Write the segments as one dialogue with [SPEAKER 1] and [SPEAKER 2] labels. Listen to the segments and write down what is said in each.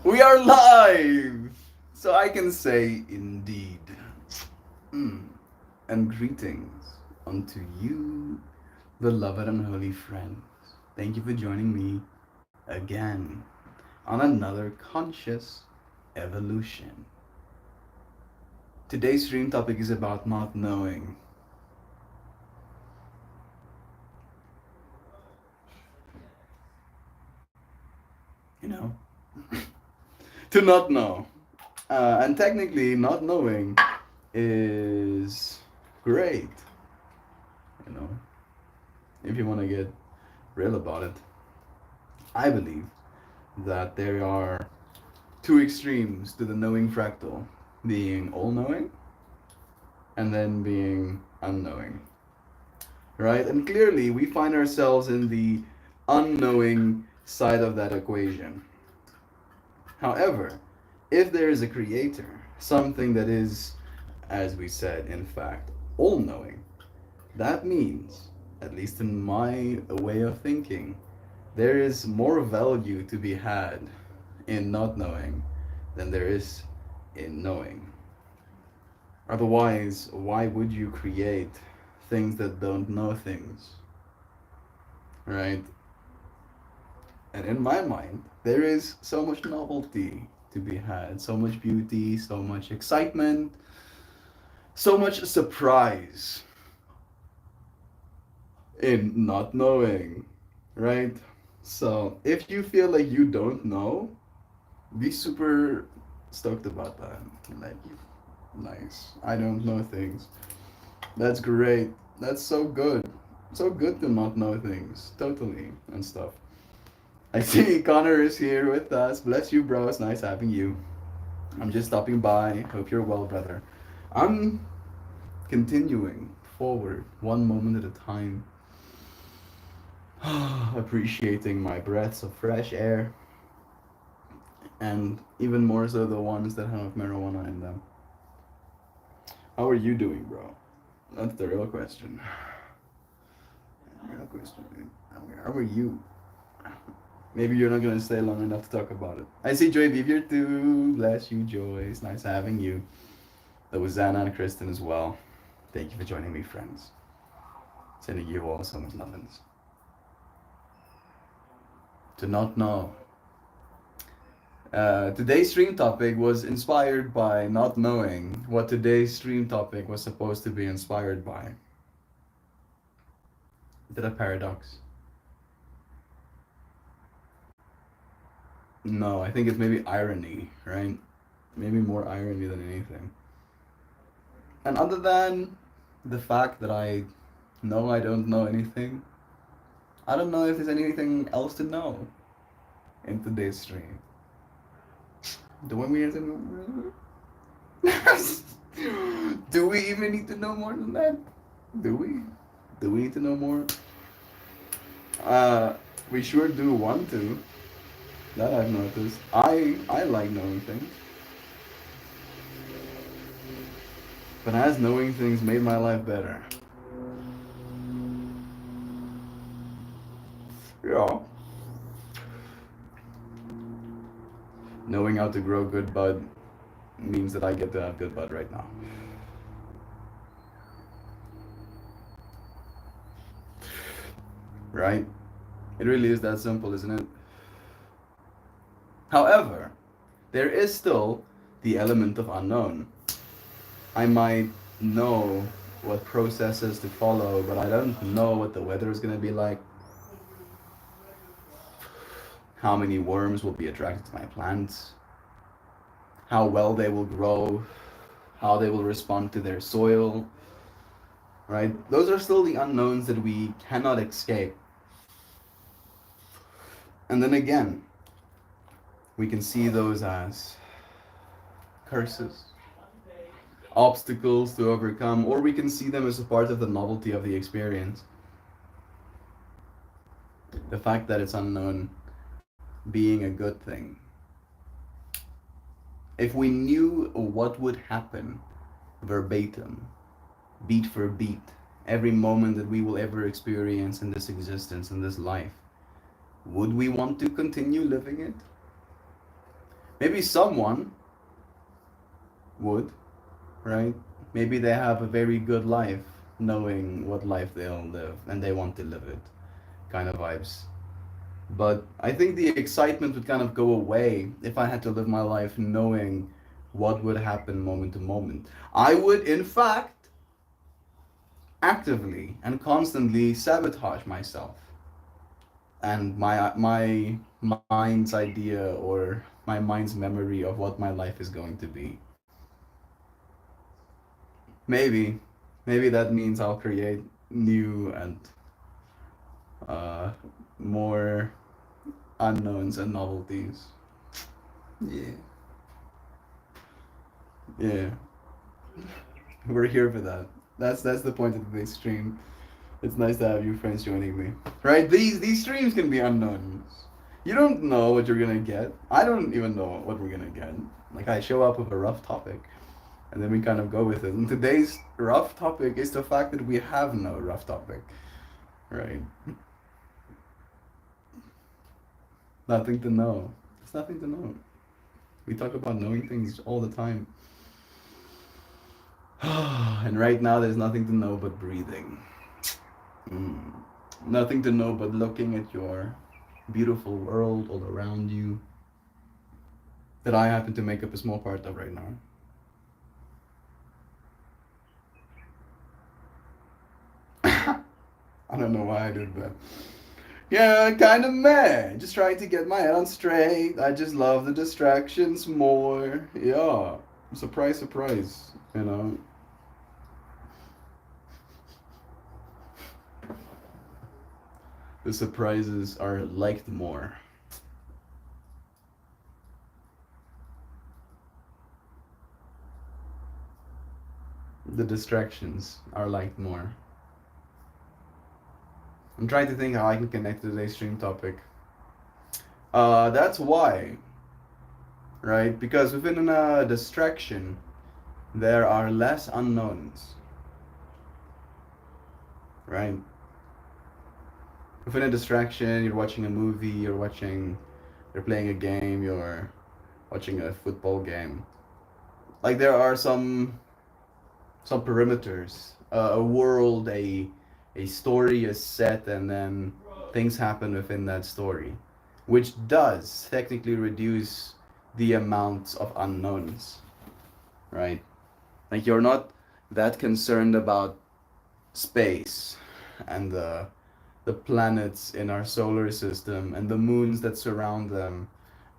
[SPEAKER 1] We are live! So I can say indeed. Mm. And greetings unto you, beloved and holy friends. Thank you for joining me again on another conscious evolution. Today's stream topic is about not knowing. You know, to not know. And technically, not knowing is great, you know, if you want to get real about it. I believe that there are two extremes to the knowing fractal, being all knowing and then being unknowing, right? And clearly, we find ourselves in the unknowing side of that equation. However, if there is a creator, something that is, as we said, in fact, all knowing, that means, at least in my way of thinking, there is more value to be had in not knowing than there is in knowing. Otherwise, why would you create things that don't know things? Right? And in my mind, there is so much novelty to be had, so much beauty, so much excitement, so much surprise in not knowing, right? So if you feel like you don't know, be super stoked about that. Like, nice. I don't know things. That's great. That's so good. So good to not know things. Totally. And stuff. I see Connor is here with us. Bless you, bro. It's nice having you. I'm just stopping by. Hope you're well, brother. I'm continuing forward, one moment at a time. Appreciating my breaths of fresh air, and even more so the ones that have marijuana in them. How are you doing, bro? That's the real question. Real question, dude. How are you? Maybe you're not gonna stay long enough to talk about it. I see Joy Vivier too. Bless you, Joy. It's nice having you. There was Zana and Kristen as well. Thank you for joining me, friends. Sending you all so much lovins. To not know. Today's stream topic was inspired by not knowing what today's stream topic was supposed to be inspired by. Is that a paradox? No, I think it's maybe irony, right? Maybe more irony than anything. And other than the fact that I know I don't know anything, I don't know if there's anything else to know in today's stream. Do we need to know? Do we even need to know more than that? Do we? Do we need to know more? Uh, we sure do want to. That I've noticed. I like knowing things, but has knowing things made my life better? Yeah. Knowing how to grow good bud means that I get to have good bud right now. Right? It really is that simple, isn't it? However, there is still the element of unknown. I might know what processes to follow, but I don't know what the weather is going to be like, how many worms will be attracted to my plants, how well they will grow, how they will respond to their soil, right? Those are still the unknowns that we cannot escape. And then again, we can see those as curses, obstacles to overcome, or we can see them as a part of the novelty of the experience. The fact that it's unknown being a good thing. If we knew what would happen verbatim, beat for beat, every moment that we will ever experience in this existence, in this life, Would we want to continue living it? Maybe someone would, right? Maybe they have a very good life knowing what life they'll live and they want to live it, kind of vibes. But I think the excitement would kind of go away if I had to live my life knowing what would happen moment to moment. I would, in fact, actively and constantly sabotage myself and my mind's idea or my mind's memory of what my life is going to be. Maybe, maybe that means I'll create new and uh, more unknowns and novelties. Yeah, yeah, we're here for that. That's the point of the stream. It's nice to have you friends joining me. Right? These streams can be unknowns. You don't know what you're gonna get. I don't even know what we're gonna get. Like I show up with a rough topic, and then we kind of go with it. And today's rough topic is the fact that we have no rough topic. Right? Nothing to know. There's nothing to know. We talk about knowing things all the time. And right now, there's nothing to know but breathing. Mm. Nothing to know but looking at your beautiful world all around you that I happen to make up a small part of right now. I don't know why I did that. Yeah, kind of mad. Just trying to get my head on straight. I just love the distractions more. Yeah. Surprise, surprise. You know? The surprises are liked more. The distractions are liked more. I'm trying to think how I can connect to today's stream topic. That's why, right? Because within a distraction, there are less unknowns, right? Within a distraction, you're watching a movie, you're playing a game, you're watching a football game. Like there are some perimeters, a world, a story is set, and then things happen within that story, which does technically reduce the amount of unknowns, right? Like you're not that concerned about space and the planets in our solar system and the moons that surround them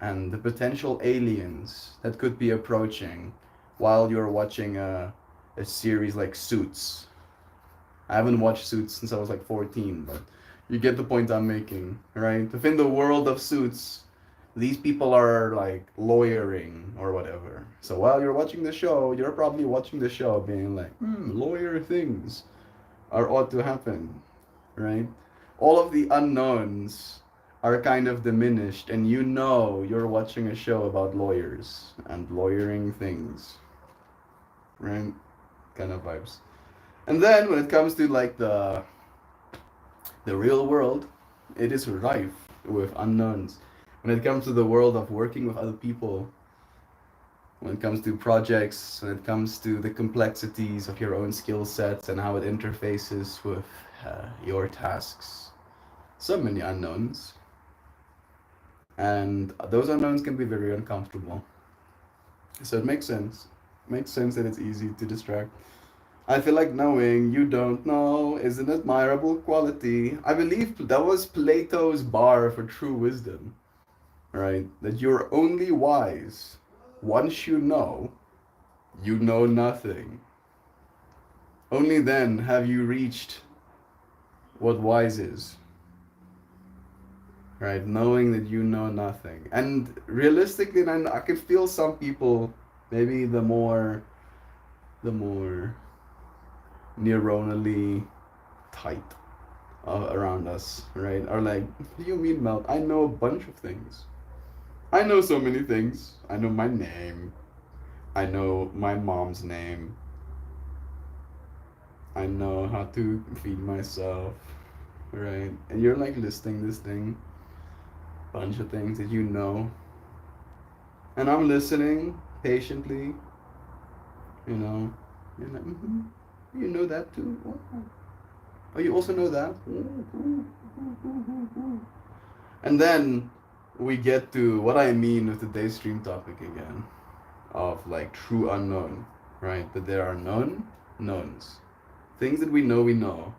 [SPEAKER 1] and the potential aliens that could be approaching while you're watching a series like Suits. I haven't watched Suits since I was like 14, but you get the point I'm making, right? Within the world of Suits, these people are like lawyering or whatever. So while you're watching the show, you're probably watching the show being like, lawyer things are ought to happen, right? All of the unknowns are kind of diminished, and you know you're watching a show about lawyers and lawyering things, right? Kind of vibes. And then when it comes to like the real world, it is rife with unknowns. When it comes to the world of working with other people, when it comes to projects, when it comes to the complexities of your own skill sets and how it interfaces with your tasks, so many unknowns. And those unknowns can be very uncomfortable. So it makes sense. Makes sense that it's easy to distract. I feel like knowing you don't know is an admirable quality. I believe that was Plato's bar for true wisdom, right? That you're only wise once you know nothing. Only then have you reached what wise is, right? Knowing that you know nothing. And realistically, then I could feel some people, maybe the more neuronally tight around us, right? Are like, what do you mean, Melt? I know a bunch of things. I know so many things. I know my name. I know my mom's name. I know how to feed myself, right? And you're like listing this thing. bunch of things that you know, and I'm listening patiently. You know, you're like, you know that too. Oh, you also know that. And then we get to what I mean with today's stream topic again, of like true unknown, right? That there are known knowns, things that we know.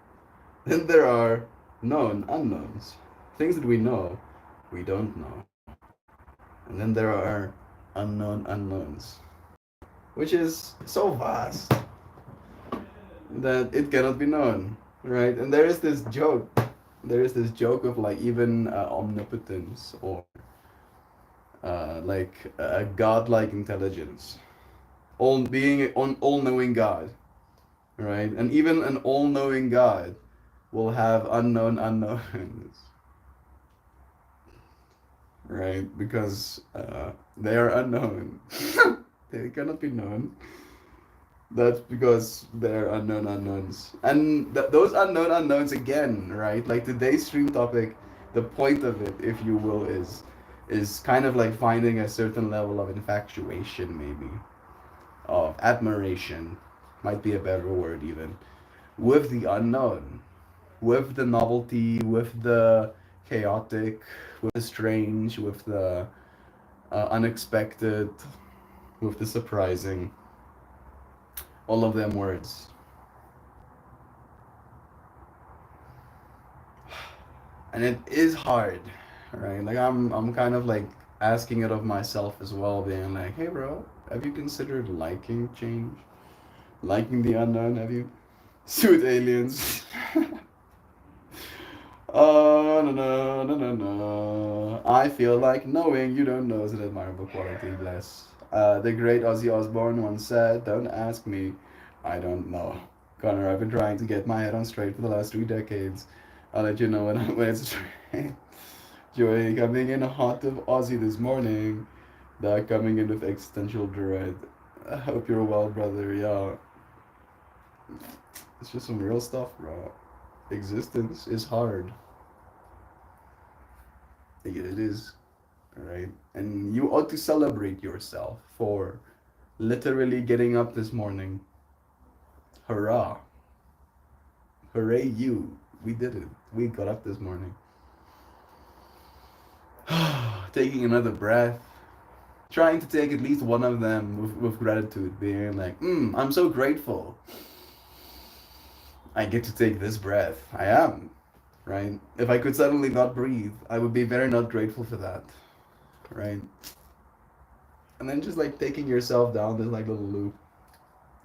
[SPEAKER 1] Then there are known unknowns, things that we don't know. And then there are unknown unknowns, which is so vast that it cannot be known, right? And there is this joke. There is this joke of like even omnipotence or like a godlike intelligence, all being an all-knowing God, right? And even an all-knowing God will have unknown unknowns, right? Because they are unknown. They cannot be known. That's because they're unknown unknowns. And those unknown unknowns again, right? Like today's stream topic, the point of it, if you will, is kind of like finding a certain level of infatuation, maybe, of admiration, might be a better word even, with the unknown, with the novelty, with the chaotic, with the strange, with the unexpected, with the surprising, all of them words. And it is hard, right? Like I'm kind of like asking it of myself as well, being like, hey bro, have you considered liking change? Liking the unknown, have you? Suit aliens. Oh no no no no no. I feel like knowing you don't know is an admirable quality, bless. The great Ozzy Osbourne once said, don't ask me, I don't know. Connor, I've been trying to get my head on straight for the last 3 decades. I'll let you know when it's straight. Joey coming in hot of Ozzy this morning. Doug coming in with existential dread. I hope you're well, brother. Yeah. It's just some real stuff, bro. Existence is hard. It is, right? And you ought to celebrate yourself for literally getting up this morning. Hurrah. Hooray, you. We did it. We got up this morning. Taking another breath. Trying to take at least one of them with gratitude. Being like, I'm so grateful. I get to take this breath. I am, right? If I could suddenly not breathe, I would be very not grateful for that, right? And then just like taking yourself down this like little loop,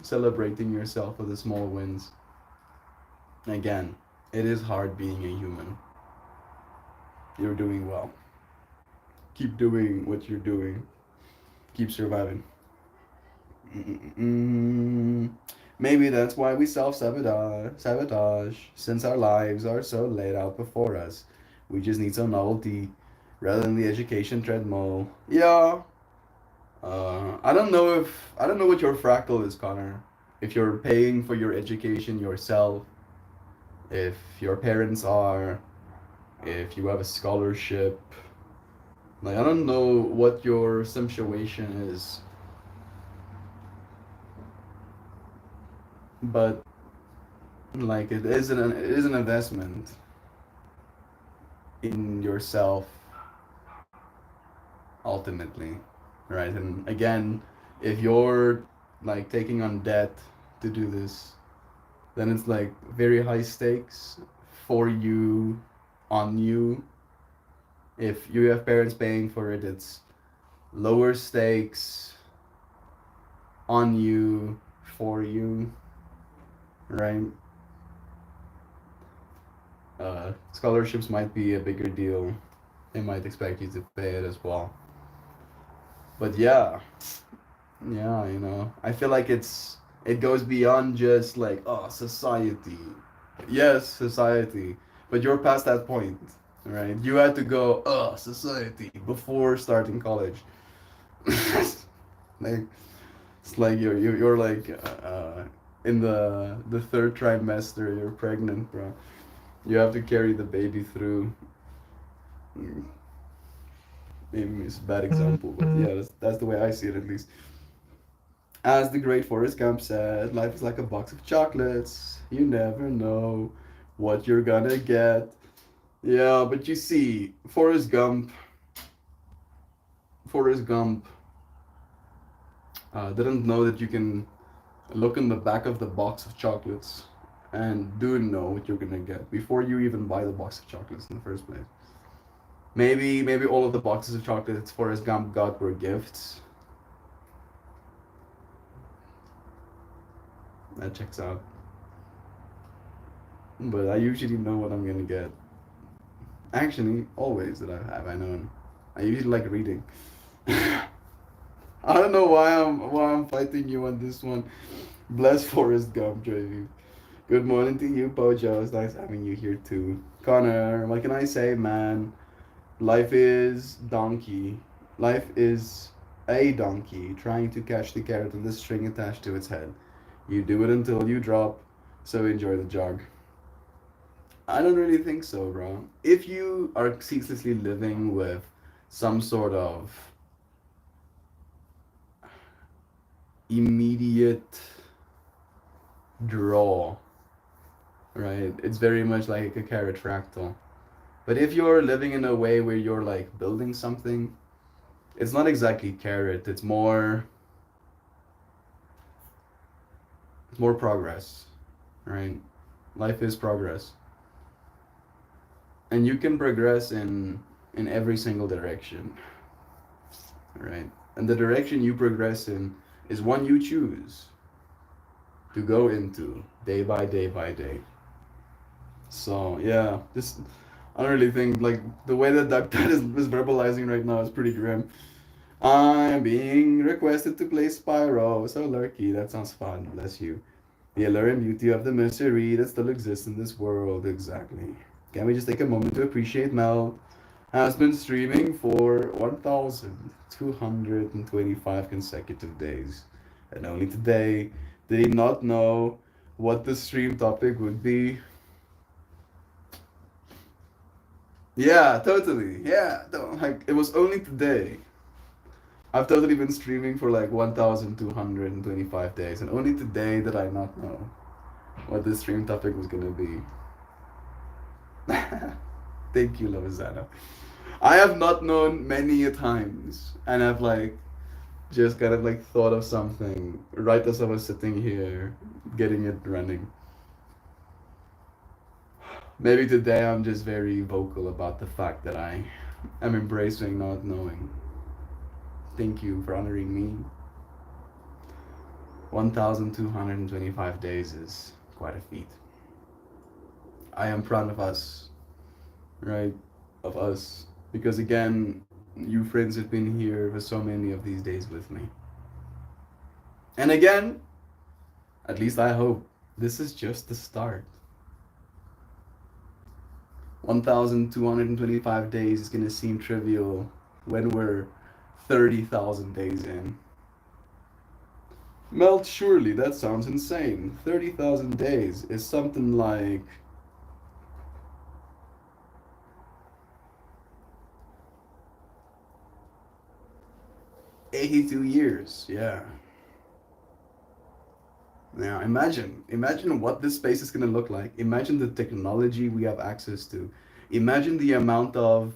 [SPEAKER 1] celebrating yourself for the small wins. Again, it is hard being a human. You're doing well. Keep doing what you're doing. Keep surviving. Mm-mm-mm. Maybe that's why we sabotage, since our lives are so laid out before us. We just need some novelty rather than the education treadmill. Yeah. I don't know what your fractal is, Connor. If you're paying for your education yourself, if your parents are, if you have a scholarship. Like I don't know what your situation is, but like it is an investment in yourself ultimately, right? And again, if you're like taking on debt to do this, then it's like very high stakes for you, on you. If you have parents paying for it, it's lower stakes on you, for you, right? Scholarships might be a bigger deal. They might expect you to pay it as well. But yeah, yeah, I feel like it goes beyond just like society. Yes, society, but you're past that point, right? You had to go society before starting college. Like it's like you're like in the third trimester, you're pregnant, bro. You have to carry the baby through. Maybe it's a bad example, but yeah, that's the way I see it at least. As the great Forrest Gump said, life is like a box of chocolates. You never know what you're gonna get. Yeah, but you see, Forrest Gump didn't know that you can look in the back of the box of chocolates and do know what you're gonna get before you even buy the box of chocolates in the first place. Maybe all of the boxes of chocolates Forrest Gump got were gifts. That checks out. But I usually know what I'm gonna get. Actually, always that I known. I usually like reading. I don't know why I'm fighting you on this one. Bless Forrest Gump, Dre. Good morning to you, Pojo. It's nice having you here too. Connor, what can I say, man? Life is donkey. Life is a donkey trying to catch the carrot with the string attached to its head. You do it until you drop, so enjoy the jog. I don't really think so, bro. If you are ceaselessly living with some sort of immediate draw, right? It's very much like a carrot fractal. But if you're living in a way where you're like building something, it's not exactly carrot, it's more progress, right? Life is progress. And you can progress in every single direction, right? And the direction you progress in is one you choose to go into day by day by day. So yeah, just I don't really think like the way that Duckpad is verbalizing right now is pretty grim. I'm being requested to play Spyro. So lurky, that sounds fun. Bless you. The allure and beauty of the mystery that still exists in this world. Exactly. Can we just take a moment to appreciate Mel? Has been streaming for 1,225 consecutive days. And only today did he not know what the stream topic would be. Yeah, totally. Yeah, like it was only today. I've totally been streaming for like 1,225 days, and only today did I not know what the stream topic was gonna be. Thank you, Lavazana. I have not known many a times, and I've like just kind of like thought of something right as I was sitting here getting it running. Maybe today I'm just very vocal about the fact that I am embracing not knowing. Thank you for honoring me. 1,225 days is quite a feat. I am proud of us, right? Of us. Because again, you friends have been here for so many of these days with me. And again, at least I hope, this is just the start. 1,225 days is going to seem trivial when we're 30,000 days in. Melt, surely that sounds insane. 30,000 days is something like 82 years. Yeah. Now imagine what this space is going to look like. Imagine the technology we have access to. Imagine the amount of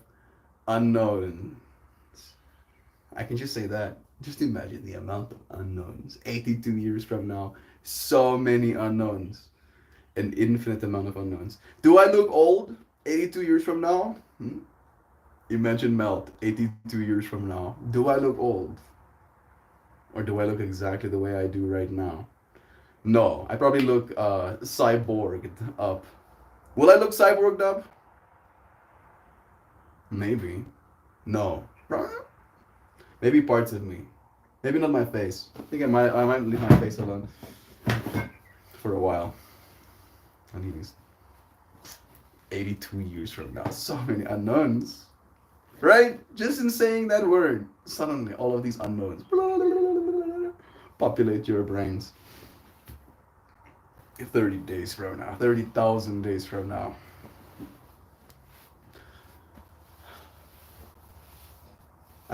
[SPEAKER 1] unknowns. I can just say that. Just imagine the amount of unknowns. 82 years from now, so many unknowns. An infinite amount of unknowns. Do I look old 82 years from now? Imagine Melt 82 years from now. Do I look old? Or do I look exactly the way I do right now? No, I probably look cyborged up. Will I look cyborged up? Maybe. No. Maybe parts of me. Maybe not my face. I think I might leave my face alone for a while. I need these 82 years from now. So many unknowns. Right? Just in saying that word, suddenly all of these unknowns populate your brains. 30 days from now, 30,000 days from now.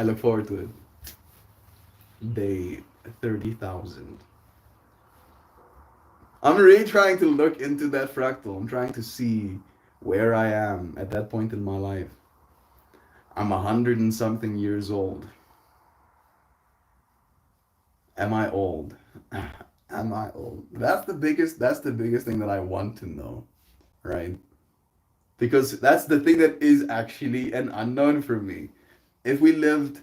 [SPEAKER 1] I look forward to it. Day 30,000. I'm really trying to look into that fractal. I'm trying to see where I am at that point in my life. I'm 100 and something years old. Am I old? Am I old? That's the biggest thing that I want to know, right? Because that's the thing that is actually an unknown for me. If we lived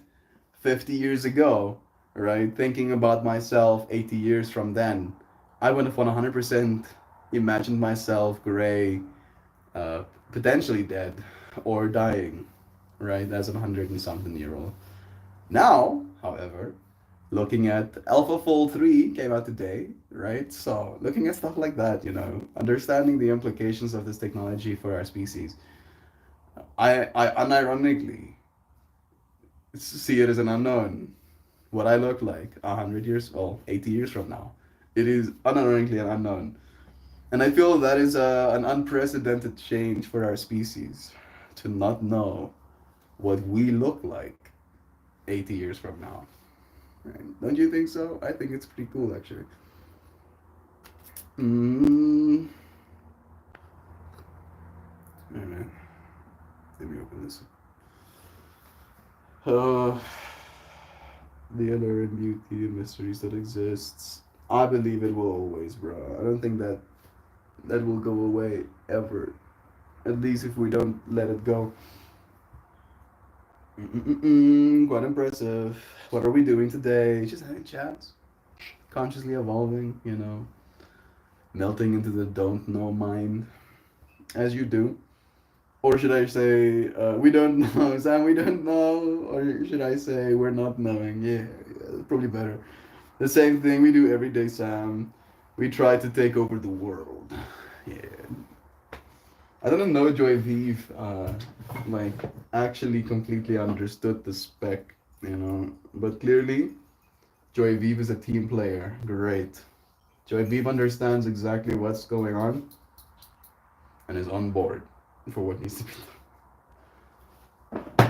[SPEAKER 1] 50 years ago, right, thinking about myself 80 years from then, I would have 100% imagined myself gray, potentially dead or dying, right, as a 100 and something year old. Now, however, looking at AlphaFold 3 came out today, right? So, looking at stuff like that, understanding the implications of this technology for our species, I unironically see it as an unknown. What I look like 100 years, well, 80 years from now, it is unironically an unknown. And I feel that is an unprecedented change for our species to not know what we look like 80 years from now. Right? Don't you think so? I think it's pretty cool, actually. Mm. Hey, man. Let me open this. Uh, the allure and beauty and mysteries that exists. I believe it will always, bro. I don't think that will go away ever. At least if we don't let it go. Quite impressive. What are we doing today? Just having chats. Consciously evolving, melting into the don't know mind, as you do. Or should I say, we don't know, Sam, we don't know? Or should I say, we're not knowing? Yeah, probably better. The same thing we do every day, Sam. We try to take over the world. Yeah. I don't know Joy Vive, like, actually completely understood the spec, But clearly, Joy Vive is a team player. Great. Joy Vive understands exactly what's going on and is on board for what needs to be done.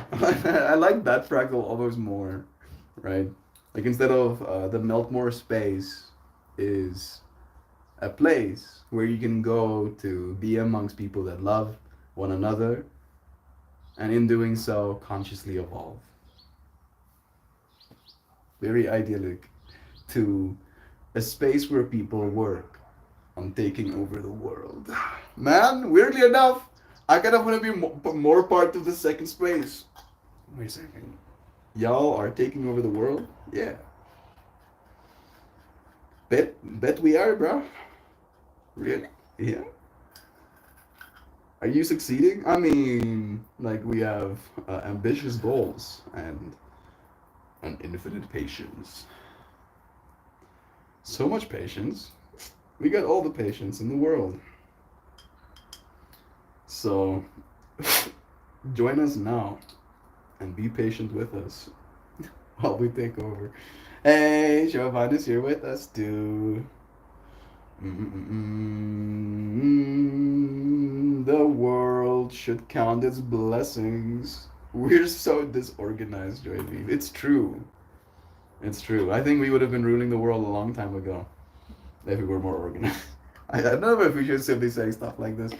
[SPEAKER 1] I like that fractal almost more, right? Like instead of the Meltmore space is a place where you can go to be amongst people that love one another and in doing so consciously evolve. Very idyllic to a space where people work on taking over the world. Man, weirdly enough, I kind of want to be more part of the second space. Wait a second. Y'all are taking over the world? Yeah. Bet we are, bro. Really? Yeah. Are you succeeding? I mean, like we have ambitious goals and an infinite patience. So much patience. We got all the patience in the world. So, join us now and be patient with us while we take over. Hey, Jovan is here with us too. The world should count its blessings. We're so disorganized, Joy. It's true. It's true. I think we would have been ruling the world a long time ago if we were more organized. I don't know if we should simply say stuff like this.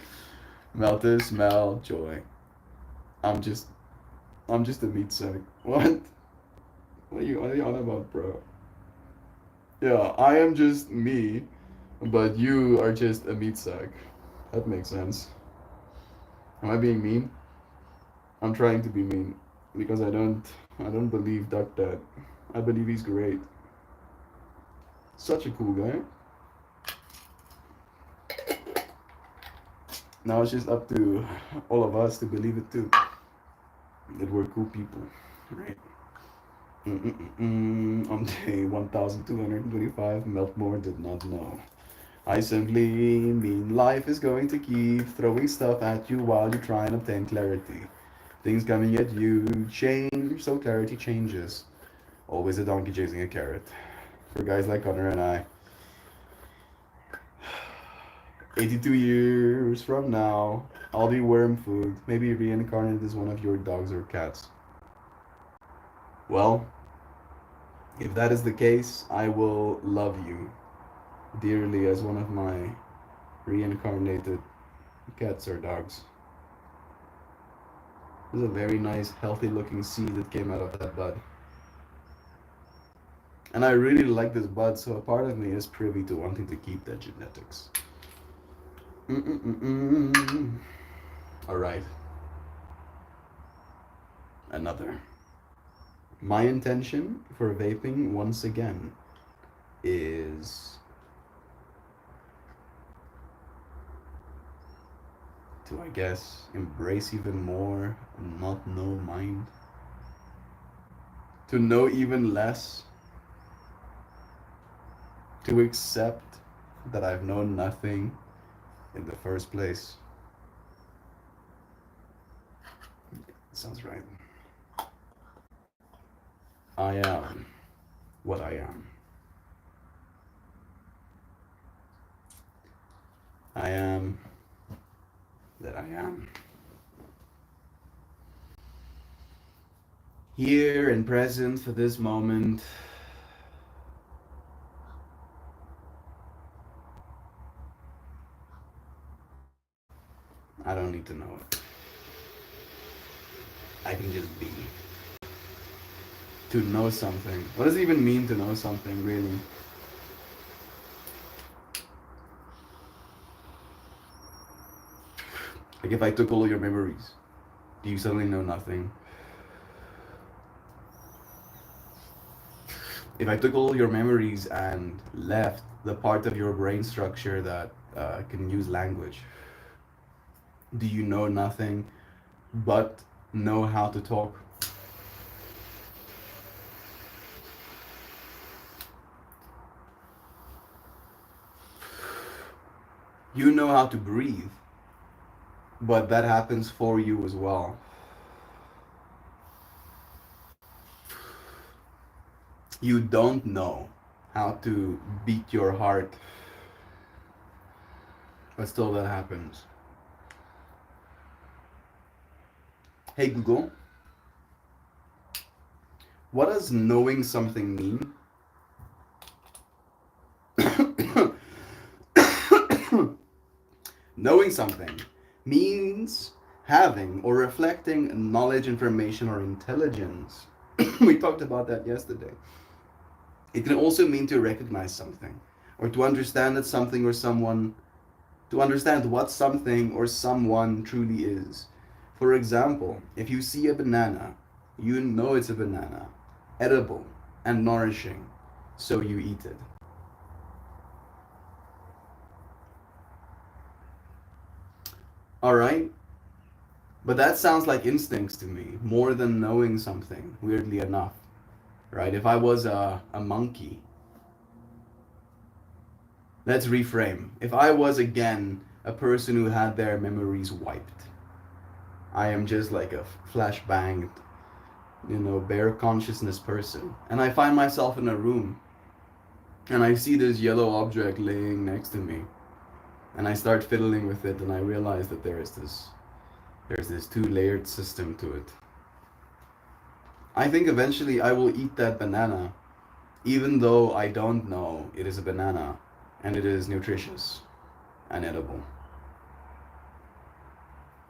[SPEAKER 1] Melter, smell, joy. I'm just I'm just a meat sack. What? What are you on about, bro? Yeah, I am just me, but you are just a meat sack. That makes sense. Am I being mean? I'm trying to be mean because I don't believe Duck Dad. I believe he's great. Such a cool guy. Now it's just up to all of us to believe it too. That we're cool people, right? On day 1225, Meltmore did not know. I simply mean life is going to keep throwing stuff at you while you try and obtain clarity. Things coming at you change, so clarity changes. Always a donkey chasing a carrot. For guys like Connor and I, 82 years from now, I'll be worm food, maybe reincarnated as one of your dogs or cats. Well, if that is the case, I will love you dearly as one of my reincarnated cats or dogs. This is a very nice, healthy looking seed that came out of that bud. And I really like this bud, so a part of me is privy to wanting to keep that genetics. Mm-mm-mm-mm. All right. Another. My intention for vaping once again is to, I guess, embrace even more and not know mind. To know even less. To accept that I've known nothing in the first place. Sounds right. I am what I am. I am that I am. Here and present for this moment. I don't need to know it. I can just be. To know something. What does it even mean to know something, really? Like if I took all your memories, do you suddenly know nothing? If I took all your memories and left the part of your brain structure that can use language, do you know nothing but know how to talk? You know how to breathe, but that happens for you as well. You don't know how to beat your heart, but still that happens. Hey Google, what does knowing something mean? Knowing something means having or reflecting knowledge, information, or intelligence. We talked about that yesterday. It can also mean to recognize something or to understand that something or someone, to understand what something or someone truly is. For example, if you see a banana, you know it's a banana, edible and nourishing, so you eat it. All right? But that sounds like instincts to me, more than knowing something, weirdly enough. Right? If I was a monkey, let's reframe. If I was again a person who had their memories wiped, I am just like a flashbanged, bare consciousness person. And I find myself in a room and I see this yellow object laying next to me. And I start fiddling with it and I realize that there's this two-layered system to it. I think eventually I will eat that banana, even though I don't know it is a banana and it is nutritious and edible.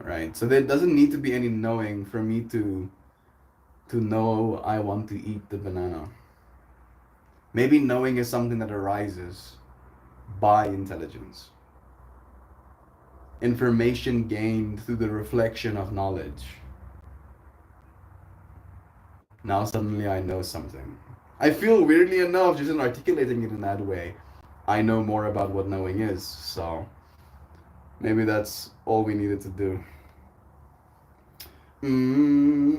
[SPEAKER 1] Right? So there doesn't need to be any knowing for me to know I want to eat the banana. Maybe knowing is something that arises by intelligence. Information gained through the reflection of knowledge. Now suddenly I know something. I feel weirdly enough, just in articulating it in that way, I know more about what knowing is. So maybe that's all we needed to do.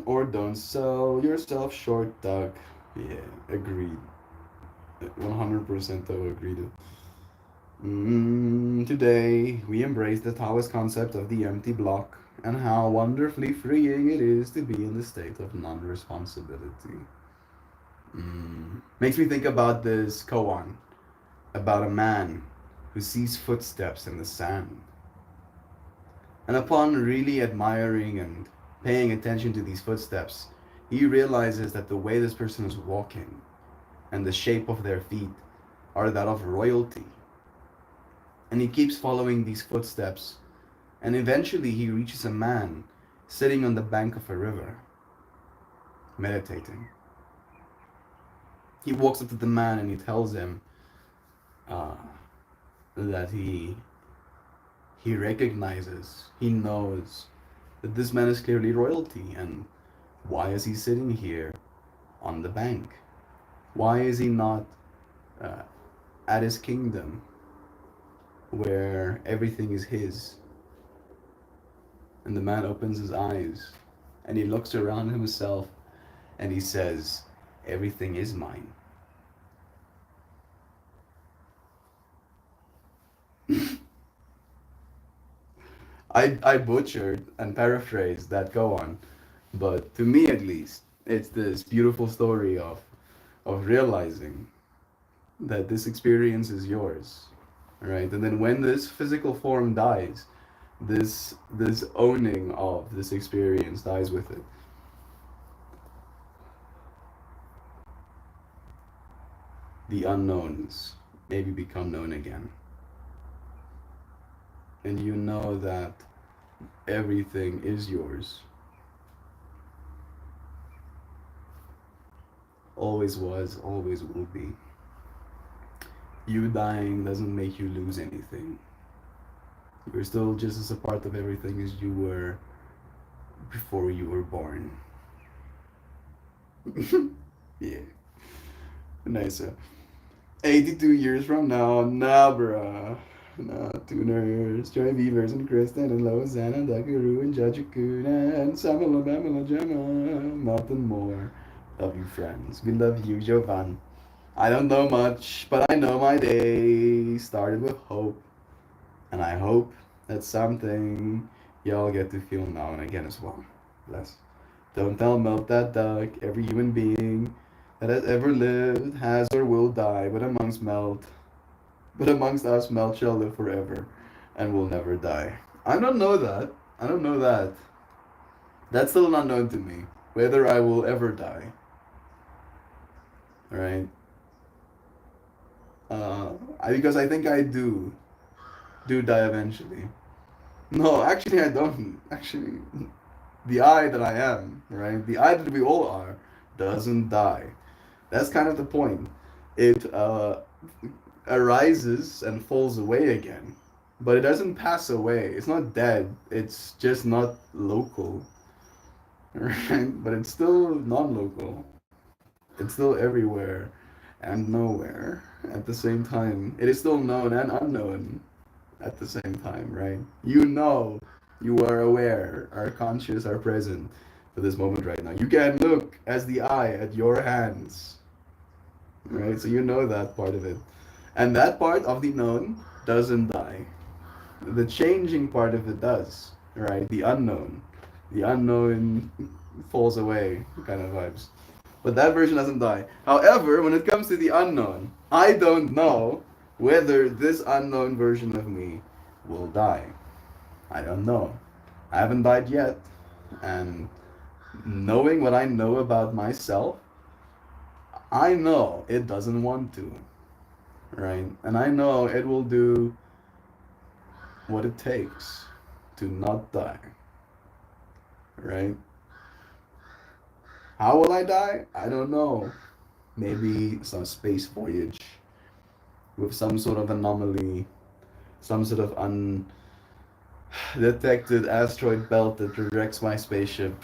[SPEAKER 1] Or don't sell yourself short, Doug. Yeah, agreed. 100% though, agreed. Today, we embrace the Taoist concept of the empty block and how wonderfully freeing it is to be in the state of non responsibility. Makes me think about this koan about a man who sees footsteps in the sand. And upon really admiring and paying attention to these footsteps, he realizes that the way this person is walking and the shape of their feet are that of royalty. And he keeps following these footsteps, and eventually he reaches a man sitting on the bank of a river, meditating. He walks up to the man and he tells him uh, that he recognizes, he knows that this man is clearly royalty, and why is he sitting here on the bank? Why is he not uh, at his kingdom where everything is his? And the man opens his eyes and he looks around himself and he says, everything is mine. I butchered and paraphrased that koan, but to me at least, it's this beautiful story of realizing that this experience is yours, right? And then when this physical form dies, this owning of this experience dies with it. The unknowns maybe become known again. And you know that everything is yours. Always was, always will be. You dying doesn't make you lose anything. You're still just as a part of everything as you were before you were born. Yeah. Nice. 82 years from now, nah, bruh. Nah, tuners, Joy Beavers and Kristen and Lausanne and Dakaru and Jajikuna and Samala Bamala Gemma, nothing more. Love you, friends. We love you, Jovan. I don't know much, but I know my day started with hope. And I hope that's something y'all get to feel now and again as well. Bless. Don't tell melt that duck. Every human being that has ever lived has or will die, but amongst us melt shall live forever and will never die. I don't know that. I don't know that. That's still unknown to me. Whether I will ever die. Right? Because I think I do die eventually. No, actually I don't. Actually, the I that I am, right? The I that we all are, doesn't die. That's kind of the point. It arises and falls away again, but it doesn't pass away. It's not dead. It's just not local, right? But it's still non-local. It's still everywhere and nowhere at the same time. It is still known and unknown at the same time, right? You know, you are aware, are conscious, are present for this moment right now. You can look as the eye at your hands, right? So you know that part of it. And that part of the known doesn't die. The changing part of it does, right? The unknown. The unknown falls away, kind of vibes. But that version doesn't die. However, when it comes to the unknown, I don't know whether this unknown version of me will die. I don't know. I haven't died yet. And knowing what I know about myself, I know it doesn't want to, right? And I know it will do what it takes to not die, right? How will I die? I don't know. Maybe some space voyage with some sort of anomaly, some sort of undetected asteroid belt that redirects my spaceship.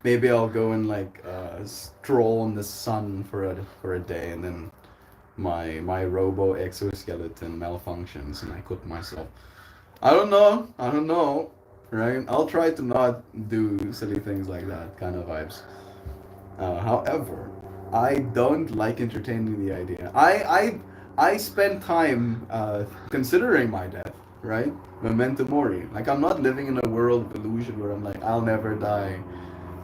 [SPEAKER 1] Maybe I'll go and like stroll in the sun for a day, and then my robo exoskeleton malfunctions and I cook myself. I don't know. I don't know. Right? I'll try to not do silly things like that kind of vibes. However, I don't like entertaining the idea. I spend time considering my death, right? Memento mori. Like I'm not living in a world of illusion where I'm like I'll never die.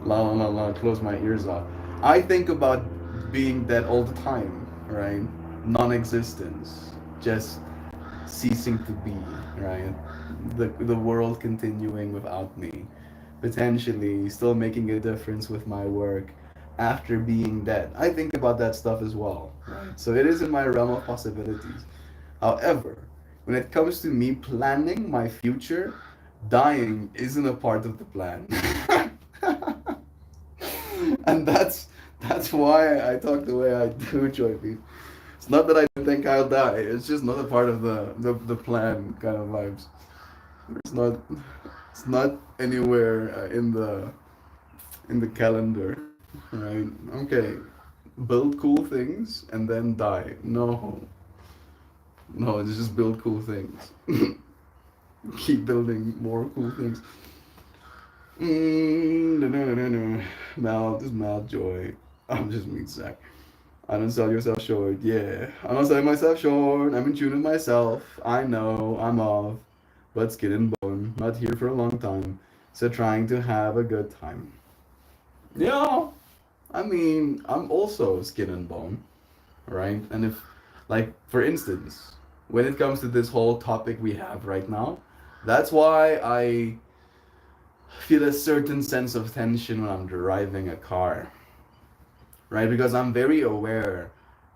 [SPEAKER 1] La la la la. Close my ears off. I think about being dead all the time, right? Non-existence, just ceasing to be, right? The world continuing without me, potentially still making a difference with my work after being dead. I think about that stuff as well, right? So it is in my realm of possibilities. However, when it comes to me planning my future, dying isn't a part of the plan. And that's why I talk the way I do, Joyby. It's not that I don't think I'll die. It's just not a part of the plan kind of vibes. It's not it's not anywhere in the calendar, right? Okay, build cool things and then die. No, no, it's just build cool things. Keep building more cool things. No, no, no, no, no. Mal, just Mal Joy. I'm just meat sack. I don't sell yourself short. Yeah, I'm not selling myself short. I'm in tune with myself. I know I'm off, but skin and bone. Not here for a long time. So trying to have a good time. Yeah, I mean, I'm also skin and bone, right? And if, like, for instance, when it comes to this whole topic we have right now, that's why I feel a certain sense of tension when I'm driving a car, right? Because I'm very aware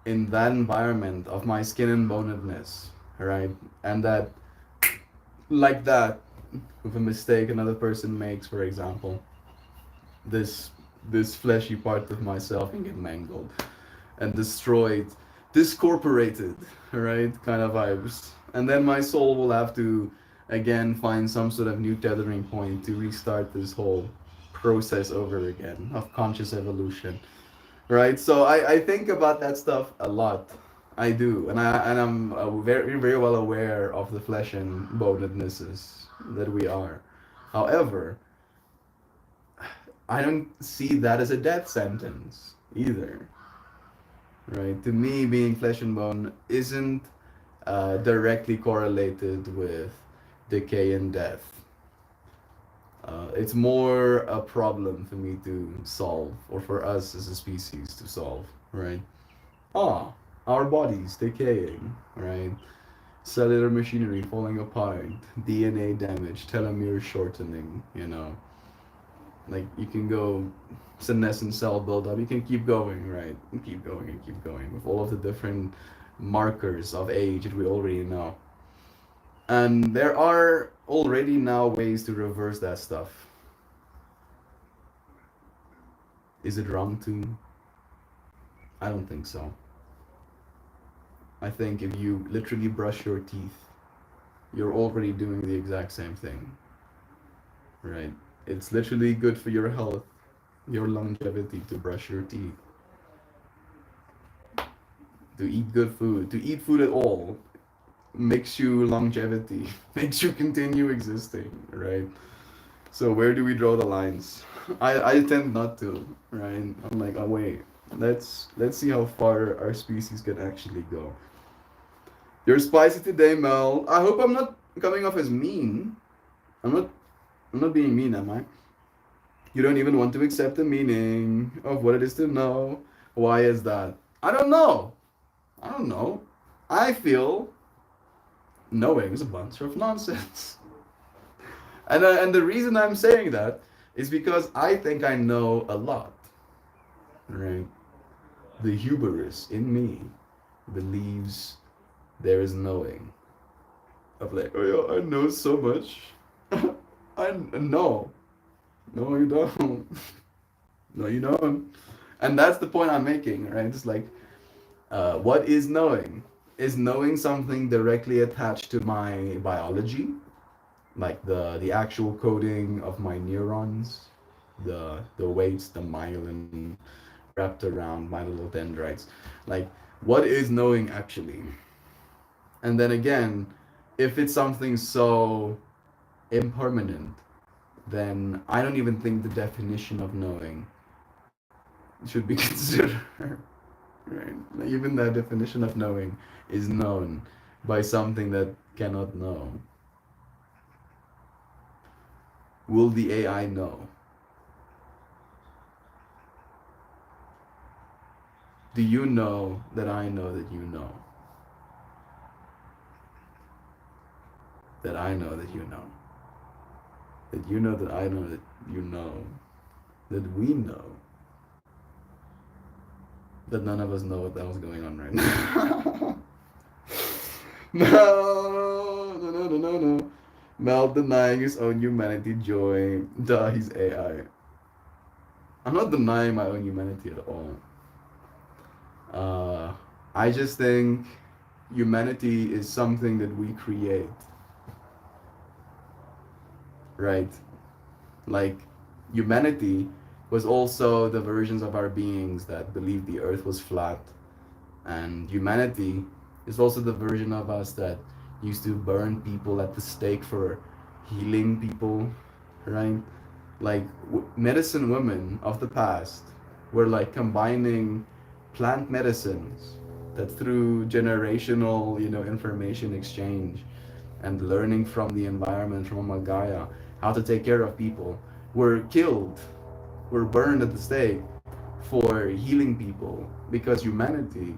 [SPEAKER 1] in that environment of my skin and bonedness, right? And that, like that, with a mistake another person makes, for example, this this fleshy part of myself can get mangled and destroyed, discorporated, right? Kind of vibes. And then my soul will have to again find some sort of new tethering point to restart this whole process over again of conscious evolution, right? So I think about that stuff a lot. I do, and I'm very very well aware of the flesh and bonednesses that we are. However, I don't see that as a death sentence either, right? To me, being flesh and bone isn't directly correlated with decay and death. It's more a problem for me to solve, or for us as a species to solve, right? Ah, our bodies decaying, right? Cellular machinery falling apart, DNA damage, telomere shortening, like you can go senescent cell buildup, you can keep going, right? And keep going and keep going with all of the different markers of age that we already know. And there are already now ways to reverse that stuff. Is it wrong to? I don't think so. I think if you literally brush your teeth, you're already doing the exact same thing, right? It's literally good for your health, your longevity to brush your teeth, to eat good food, to eat food at all makes you longevity, makes you continue existing, right? So where do we draw the lines? I tend not to, right? I'm like, oh wait, let's see how far our species can actually go. You're spicy today, Mel. I hope I'm not coming off as mean. I'm not I'm not being mean, am I? You don't even want to accept the meaning of what it is to know. Why is that? I don't know. I don't know. I feel knowing is a bunch of nonsense. And the reason I'm saying that is because I think I know a lot, right? The hubris in me believes there is knowing. Of like, oh yeah, I know so much. I know. No, you don't. No, you don't. And that's the point I'm making, right? It's like, what is knowing? Is knowing something directly attached to my biology, like the actual coding of my neurons, the weights, the myelin wrapped around my little dendrites. Like, what is knowing actually? And then again, if it's something so impermanent, then I don't even think the definition of knowing should be considered. Right? Like, even that definition of knowing is known by something that cannot know. Will the AI know? Do you know that I know that you know? That I know that you know. That you know that I know that you know, that we know, that none of us know what the hell's going on right now. No, no, no, no, no, no. Mel denying his own humanity joy. Duh, he's AI. I'm not denying my own humanity at all. Uh, I just think humanity is something that we create, right? Like, humanity was also the versions of our beings that believed the earth was flat, and humanity is also the version of us that used to burn people at the stake for healing people, right? Like, medicine women of the past were like combining plant medicines that through generational, information exchange and learning from the environment, from Gaia, how to take care of people, were killed, were burned at the stake for healing people because humanity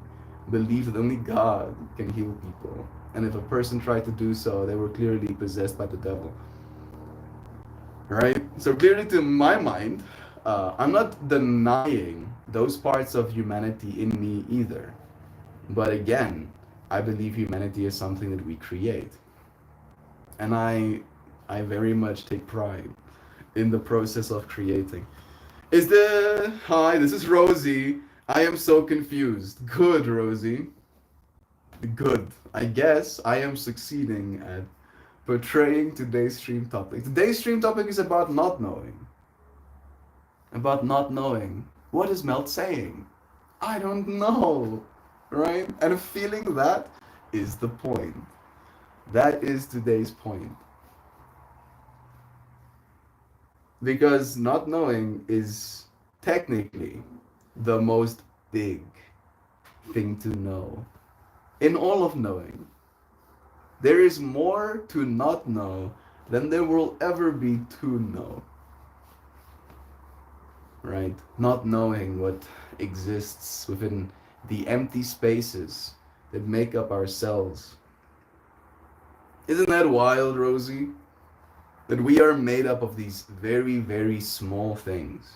[SPEAKER 1] believed that only God can heal people. And if a person tried to do so, they were clearly possessed by the devil. Right? So, clearly, to my mind, I'm not denying those parts of humanity in me either. But again, I believe humanity is something that we create. And I very much take pride in the process of creating. Hi, this is Rosie. I am so confused. Good, Rosie. Good. I guess I am succeeding at portraying today's stream topic. Today's stream topic is about not knowing. About not knowing. What is Melt saying? I don't know. Right? And feeling that is the point. That is today's point. Because not knowing is technically the most big thing to know. In all of knowing, there is more to not know than there will ever be to know. Right? Not knowing what exists within the empty spaces that make up our cells. Isn't that wild, Rosie? That we are made up of these very, very small things.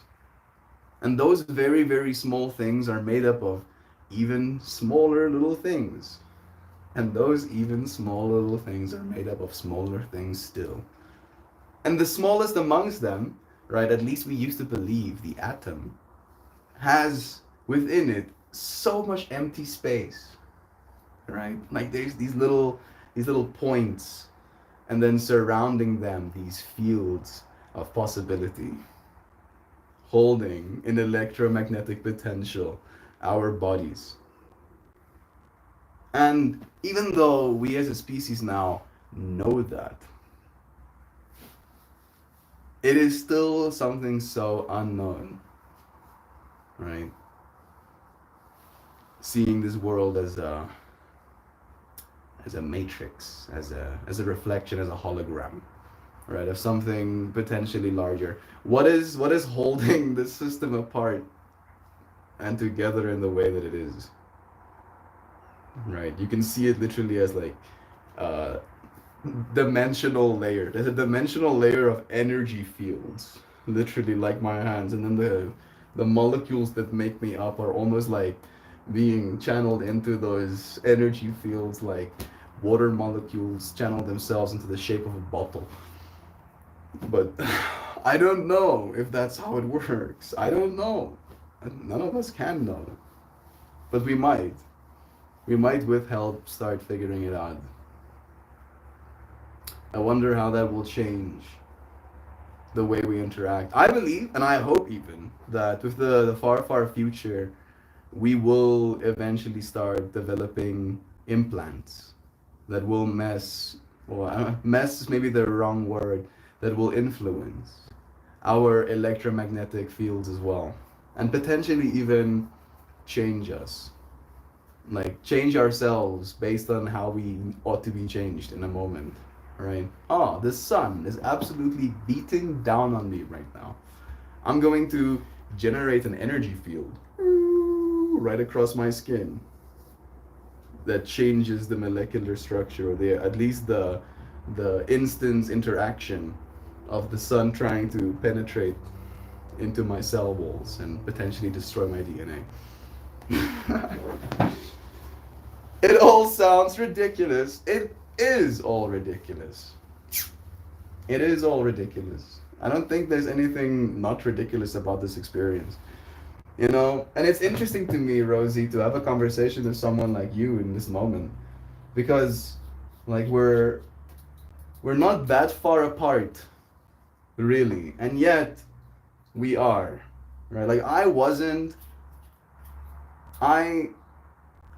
[SPEAKER 1] And those very, very small things are made up of even smaller little things. And those even smaller little things are made up of smaller things still. And the smallest amongst them, right, at least we used to believe the atom, has within it so much empty space. Right? Like there's these little points, and then surrounding them these fields of possibility, holding in electromagnetic potential our bodies. And even though we as a species now know that, it is still something so unknown, right? Seeing this world as a matrix, as a reflection, as a hologram, right, of something potentially larger. What is holding this system apart and together in the way that it is? Right, you can see it literally as like uh, dimensional layer. There's a dimensional layer of energy fields, literally like my hands, and then the molecules that make me up are almost like being channeled into those energy fields, like water molecules channel themselves into the shape of a bottle. But I don't know if that's how it works. I don't know. None of us can know. But we might. We might with help start figuring it out. I wonder how that will change the way we interact. I believe, and I hope even, that with the far, far future, we will eventually start developing implants that will mess is maybe the wrong word, that will influence our electromagnetic fields as well. And potentially even change us. Like, change ourselves based on how we ought to be changed in a moment. Right? Oh, the sun is absolutely beating down on me right now. I'm going to generate an energy field right across my skin that changes the molecular structure, or at least the instance interaction of the sun trying to penetrate into my cell walls and potentially destroy my DNA. It all sounds ridiculous. It is all ridiculous. It is all ridiculous. I don't think there's anything not ridiculous about this experience. You know, and it's interesting to me, Rosie, to have a conversation with someone like you in this moment because like we're not that far apart, really. And yet we are. Right? Like I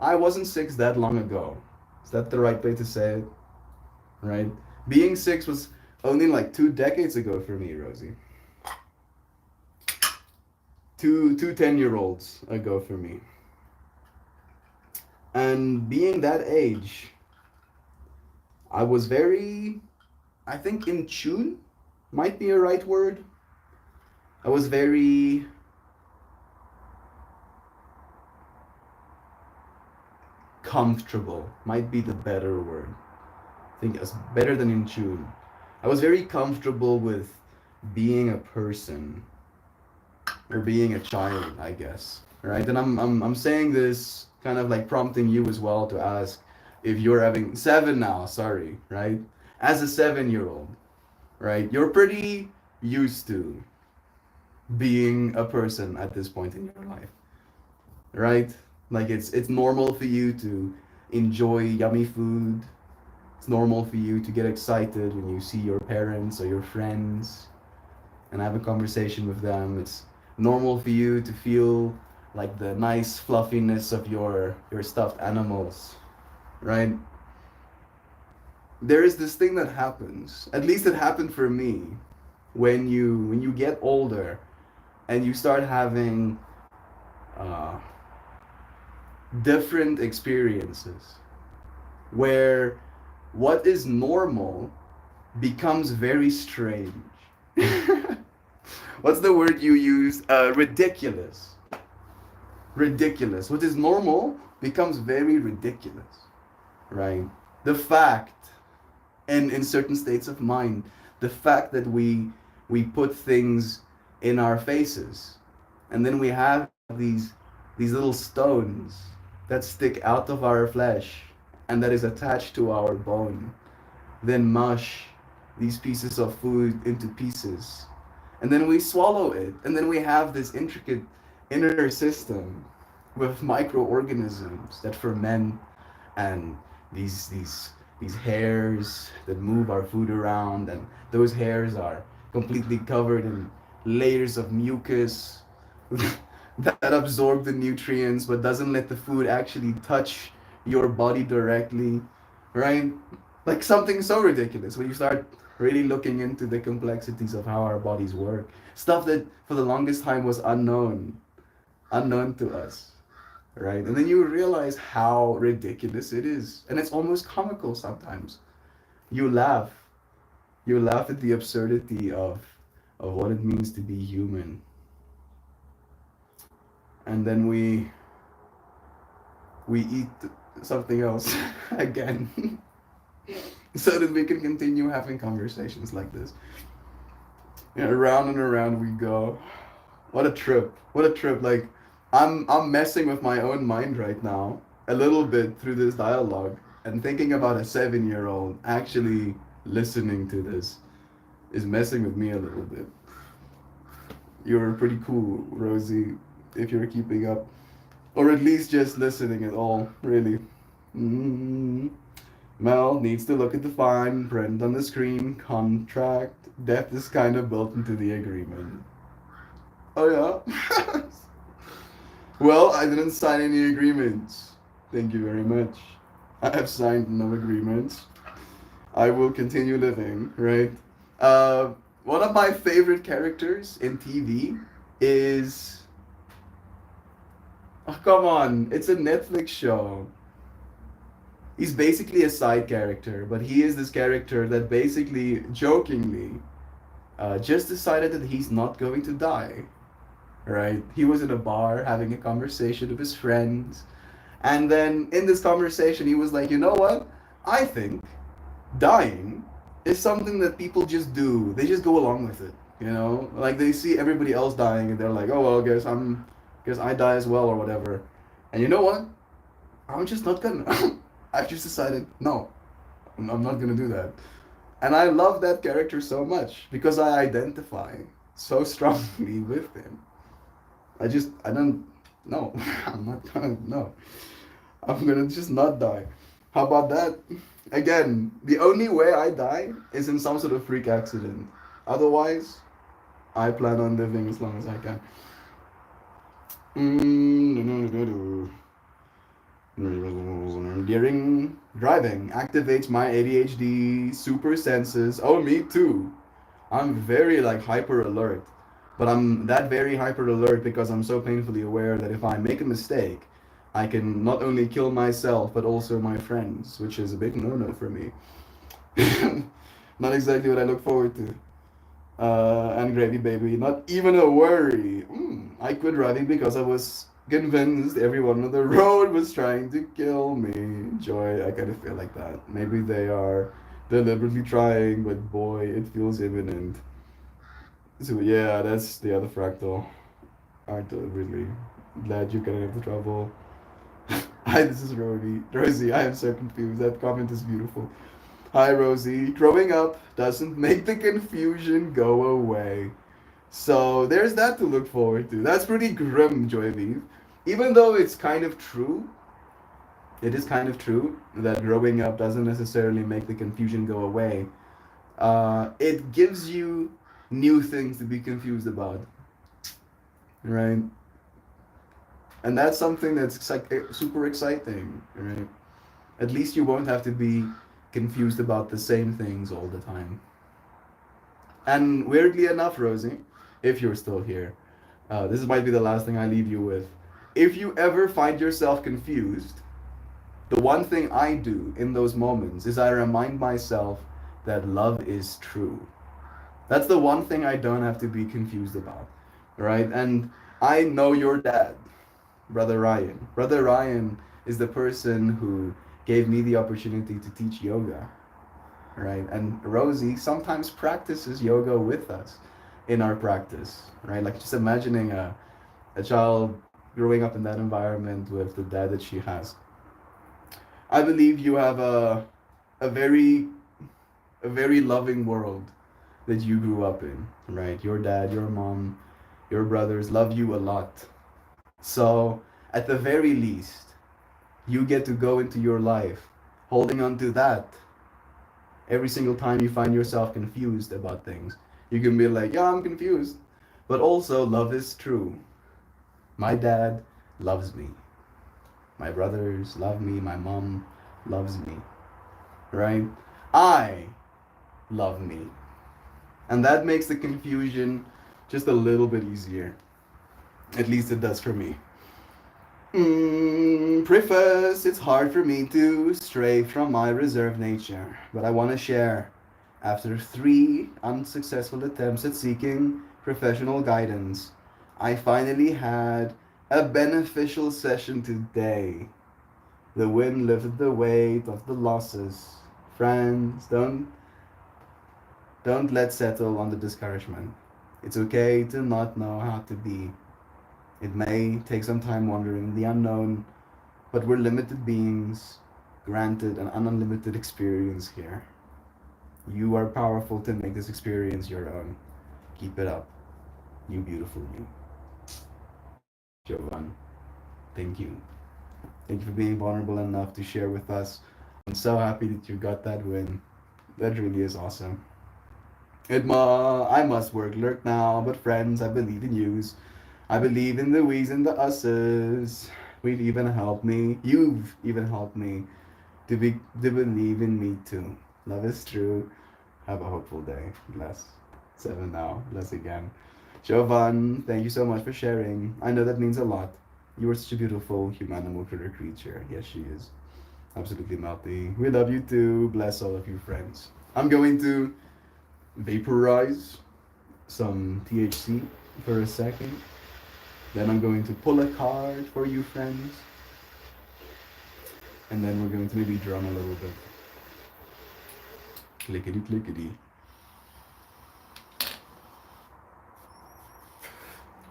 [SPEAKER 1] I wasn't six that long ago. Is that the right way to say it? Right? Being six was only like 2 decades ago for me, Rosie. Two 10-year-olds ago for me. And being that age, I was very, I think, in tune, might be a right word. I was very comfortable, might be the better word. I think it's better than in tune. I was very comfortable with being a person or being a child, I guess. Right? And I'm saying this kind of like prompting you as well to ask if you're having seven now, sorry, right? As a 7 year old, right? You're pretty used to being a person at this point in your life, right? Like it's normal for you to enjoy yummy food. It's normal for you to get excited when you see your parents or your friends and have a conversation with them. It's normal for you to feel like the nice fluffiness of your stuffed animals, right? There is this thing that happens. At least it happened for me when you get older and you start having uh, different experiences where what is normal becomes very strange. What's the word you use? Ridiculous. Ridiculous. What is normal becomes very ridiculous, right? The fact, and in certain states of mind, the fact that we put things in our faces, and then we have these little stones that stick out of our flesh and that is attached to our bone, then mush these pieces of food into pieces. And then we swallow it. And then we have this intricate inner system with microorganisms that ferment and these hairs that move our food around, and those hairs are completely covered in layers of mucus that absorb the nutrients but doesn't let the food actually touch your body directly, right? Like something so ridiculous when you start really looking into the complexities of how our bodies work. Stuff that for the longest time was unknown to us, right? And then you realize how ridiculous it is. And it's almost comical sometimes. You laugh. You laugh at the absurdity of what it means to be human. And then we eat something else again so that we can continue having conversations like this. Around and around we go. What a trip. What a trip. Like I'm messing with my own mind right now a little bit through this dialogue and thinking about a 7 year old actually listening to this is messing with me a little bit. You're pretty cool, Rosie, if you're keeping up. Or at least just listening at all, really. Mm. Mel needs to look at the fine print on the screen. Contract. Death is kind of built into the agreement. Oh, yeah? Well, I didn't sign any agreements. Thank you very much. I have signed no agreements. I will continue living, right? Uh, One of my favorite characters in TV is. Oh, come on. It's a Netflix show. He's basically a side character, but he is this character that basically, jokingly, just decided that he's not going to die. Right? He was in a bar having a conversation with his friends, and then in this conversation, he was like, you know what? I think dying is something that people just do. They just go along with it. You know, like they see everybody else dying and they're like, oh well, guess I die as well or whatever. And you know what? I'm just not gonna. I've just decided no, I'm not gonna do that. And I love that character so much because I identify so strongly with him. I don't, no, I'm not gonna, no. I'm gonna just not die. How about that? Again, the only way I die is in some sort of freak accident. Otherwise, I plan on living as long as I can. During driving, activates my ADHD super senses. Oh, me too. I'm very like hyper alert. But I'm that very hyper alert because I'm so painfully aware that if I make a mistake, I can not only kill myself but also my friends, which is a big no-no for me. Not exactly what I look forward to. And gravy baby, not even a worry. I quit driving because I was convinced everyone on the road was trying to kill me. Joy, I kind of feel like that. Maybe they are deliberately trying, but boy, it feels imminent. So yeah, that's the other fractal. Aren't really glad you're getting into trouble. Hi, this is Rosie, I am so confused. That comment is beautiful. Hi, Rosie. Growing up doesn't make the confusion go away. So there's that to look forward to. That's pretty grim, Joy Vive. Even though it's kind of true, it is kind of true that growing up doesn't necessarily make the confusion go away. It gives you new things to be confused about, right? And that's something that's super exciting, right? At least you won't have to be confused about the same things all the time. And weirdly enough, Rosie, if you're still here, this might be the last thing I leave you with. If you ever find yourself confused, the one thing I do in those moments is I remind myself that love is true. That's the one thing I don't have to be confused about, right? And I know your dad, Brother Ryan. Brother Ryan is the person who gave me the opportunity to teach yoga, right? And Rosie sometimes practices yoga with us in our practice, right? Like just imagining a child growing up in that environment with the dad that she has. I believe you have a very a very loving world that you grew up in, right? Your dad, your mom, your brothers love you a lot. So, at the very least, you get to go into your life holding on to that every single time you find yourself confused about things. You can be like, yeah, I'm confused. But also, love is true. My dad loves me. My brothers love me. My mom loves me. Right? I love me. And that makes the confusion just a little bit easier. At least it does for me. Preface, it's hard for me to stray from my reserved nature, but I want to share. After 3 unsuccessful attempts at seeking professional guidance, I finally had a beneficial session today. The wind lifted the weight of the losses. Friends, don't let settle on the discouragement. It's okay to not know how to be. It may take some time wandering the unknown, but we're limited beings, granted an unlimited experience here. You are powerful to make this experience your own. Keep it up, you beautiful you. Jovan, thank you. Thank you for being vulnerable enough to share with us. I'm so happy that you got that win. That really is awesome. I must lurk now, but friends, I believe in yous. I believe in the we's and the us's. We've even helped me. You've even helped me to believe in me too. Love is true. Have a hopeful day. Bless. 7 now. Bless again. Jovan, thank you so much for sharing. I know that means a lot. You are such a beautiful humanimal critter creature. Yes, she is. Absolutely melty. We love you too. Bless all of you friends. I'm going to vaporize some THC for a second. Then I'm going to pull a card for you friends. And then we're going to maybe drum a little bit. Clickety clickety.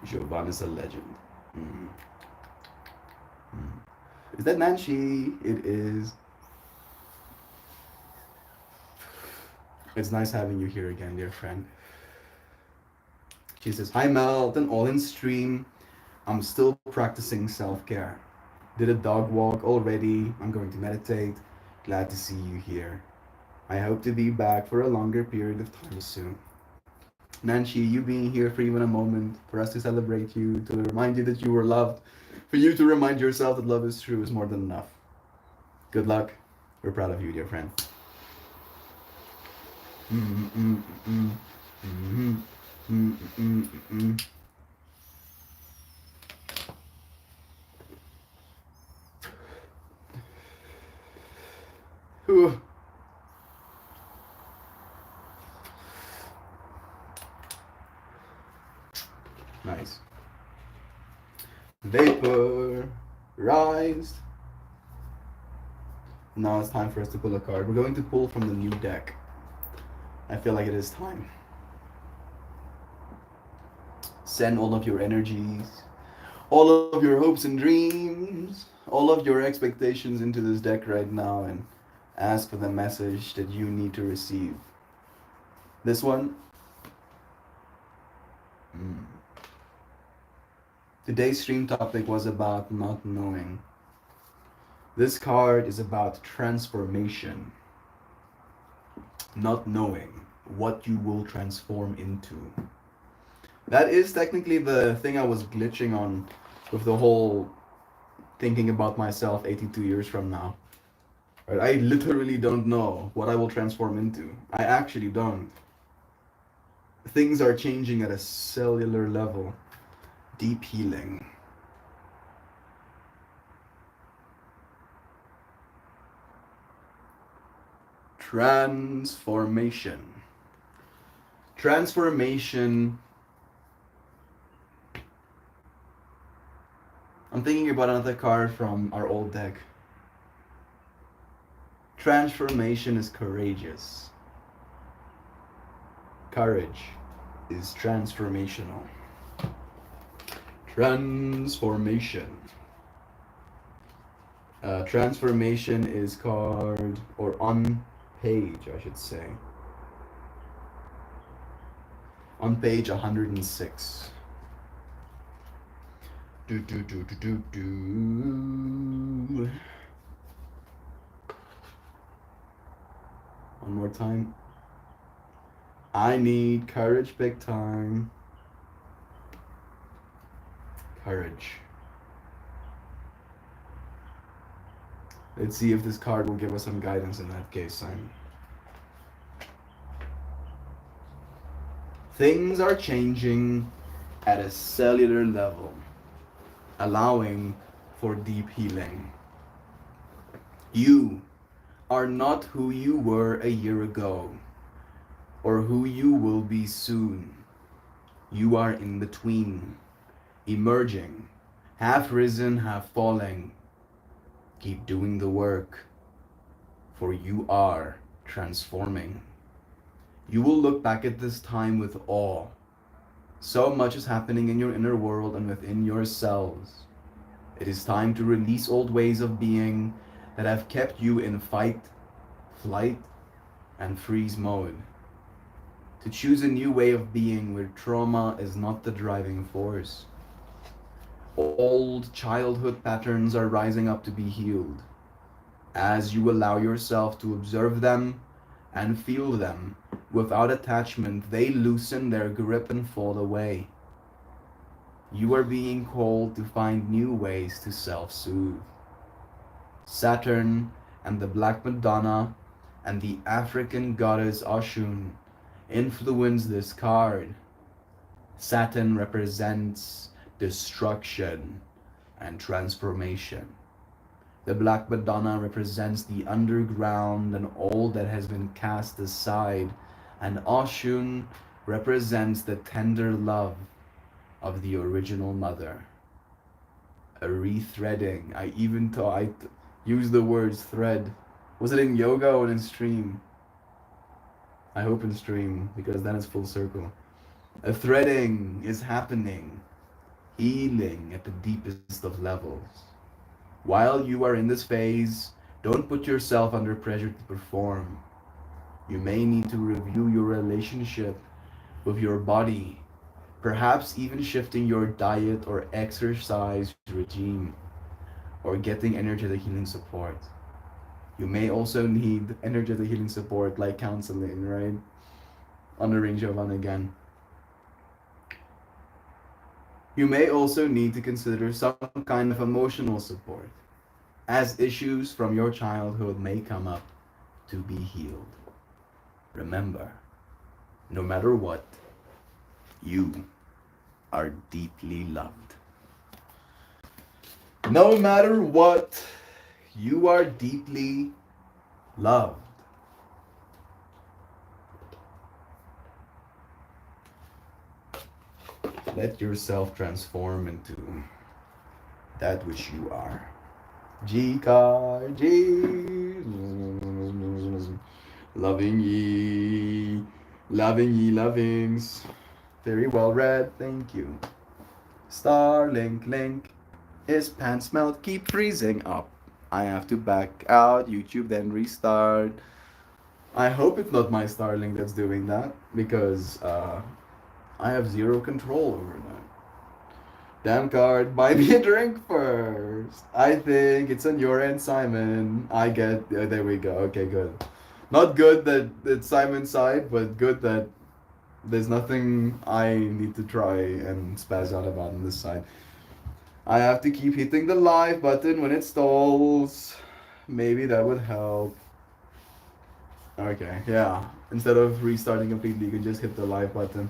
[SPEAKER 1] Jovan is a legend. Mm. Mm. Is that Nancy? It is. It's nice having you here again, dear friend. She says, hi Melton, all in stream. I'm still practicing self-care. Did a dog walk already. I'm going to meditate. Glad to see you here. I hope to be back for a longer period of time soon. Nancy, you being here for even a moment, for us to celebrate you, to remind you that you were loved, for you to remind yourself that love is true is more than enough. Good luck. We're proud of you, dear friend. Whew. Nice. Vaporized. Now it's time for us to pull a card. We're going to pull from the new deck. I feel like it is time. Send all of your energies, all of your hopes and dreams, all of your expectations into this deck right now and ask for the message that you need to receive. This one. Today's stream topic was about not knowing. This card is about transformation. Not knowing what you will transform into. That is technically the thing I was glitching on with the whole thinking about myself 82 years from now. Right? I literally don't know what I will transform into. I actually don't. Things are changing at a cellular level. Deep healing. Transformation. Transformation. I'm thinking about another card from our old deck. Transformation is courageous. Courage is transformational. Transformation. Transformation is card, or on page, I should say. On page 106. Do do do do do do. One more time. I need courage big time. Courage. Let's see if this card will give us some guidance in that case, Simon. Things are changing at a cellular level, allowing for deep healing. You are not who you were a year ago, or who you will be soon. You are in between, emerging, half risen, half falling. Keep doing the work, for you are transforming. You will look back at this time with awe. So much is happening in your inner world and within yourselves. It is time to release old ways of being that have kept you in fight, flight, and freeze mode. To choose a new way of being where trauma is not the driving force. Old childhood patterns are rising up to be healed. As you allow yourself to observe them and feel them without attachment, they loosen their grip and fall away. You are being called to find new ways to self-soothe. Saturn and the Black Madonna and the African goddess Oshun influence this card. Saturn represents destruction and transformation. The Black Madonna represents the underground and all that has been cast aside, and Oshun represents the tender love of the original mother. A rethreading. I even thought I used the words thread. Was it in yoga or in stream? I hope in stream, because then it's full circle. A threading is happening, healing at the deepest of levels. While you are in this phase, don't put yourself under pressure to perform. You may need to review your relationship with your body, perhaps even shifting your diet or exercise regime, or getting energetic healing support. You may also need energetic healing support like counseling, right? Honoring Jovan again. You may also need to consider some kind of emotional support, as issues from your childhood may come up to be healed. Remember, no matter what, you are deeply loved. No matter what, you are deeply loved. Let yourself transform into that which you are. G-Car, G. Loving ye, lovings. Very well read, thank you. Starlink link. His pants melt, keep freezing up. I have to back out, YouTube, then restart. I hope it's not my Starlink that's doing that, because I have zero control over that. Damn card, buy me a drink first. I think it's on your end, Simon. I get, there we go. Okay, good. Not good that it's Simon's side, but good that there's nothing I need to try and spaz out about on this side. I have to keep hitting the live button when it stalls. Maybe that would help. Okay, yeah. Instead of restarting completely, you can just hit the live button.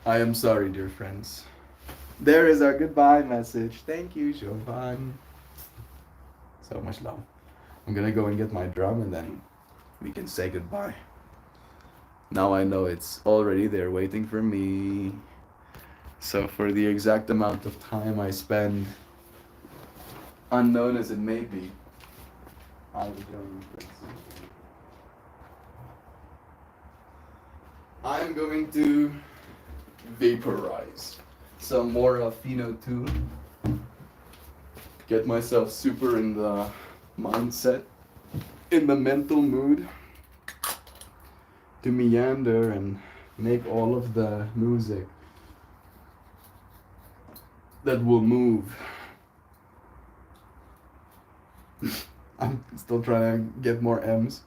[SPEAKER 1] I am sorry, dear friends. There is our goodbye message. Thank you, Jovan. So much love. I'm gonna go and get my drum and then we can say goodbye. Now I know it's already there waiting for me. So for the exact amount of time I spend, unknown as it may be, I will go and I'm going to vaporize some more Fino 2. Get myself super in the mindset, in the mental mood to meander and make all of the music that will move. I'm still trying to get more M's.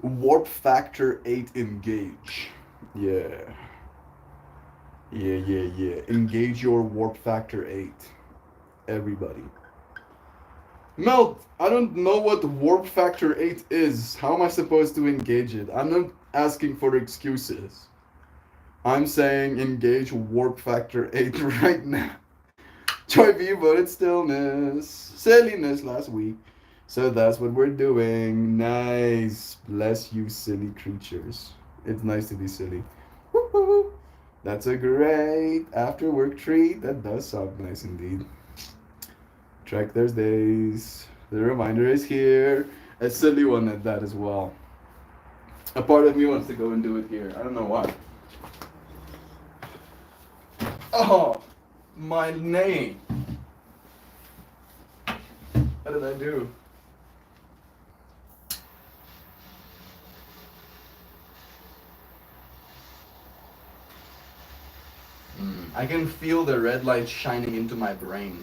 [SPEAKER 1] Warp Factor 8 engage. Yeah. Yeah. Engage your Warp Factor 8. Everybody. Melt, I don't know what Warp Factor 8 is. How am I supposed to engage it? I'm not asking for excuses. I'm saying engage Warp Factor 8 right now. Joy V voted stillness. Silliness last week. So that's what we're doing. Nice. Bless you, silly creatures. It's nice to be silly. Woo-hoo. That's a great after work treat. That does sound nice indeed. Track Thursdays. The reminder is here. A silly one at that as well. A part of me wants to go and do it here. I don't know why. Oh, my name. What did I do? I can feel the red light shining into my brain.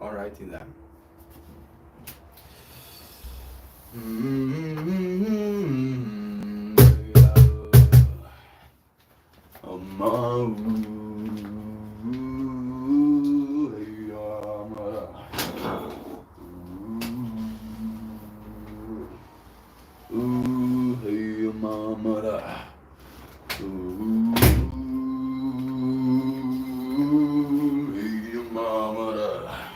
[SPEAKER 1] Alrighty then. Ooh, hey, mama. Ooh, hey, mama.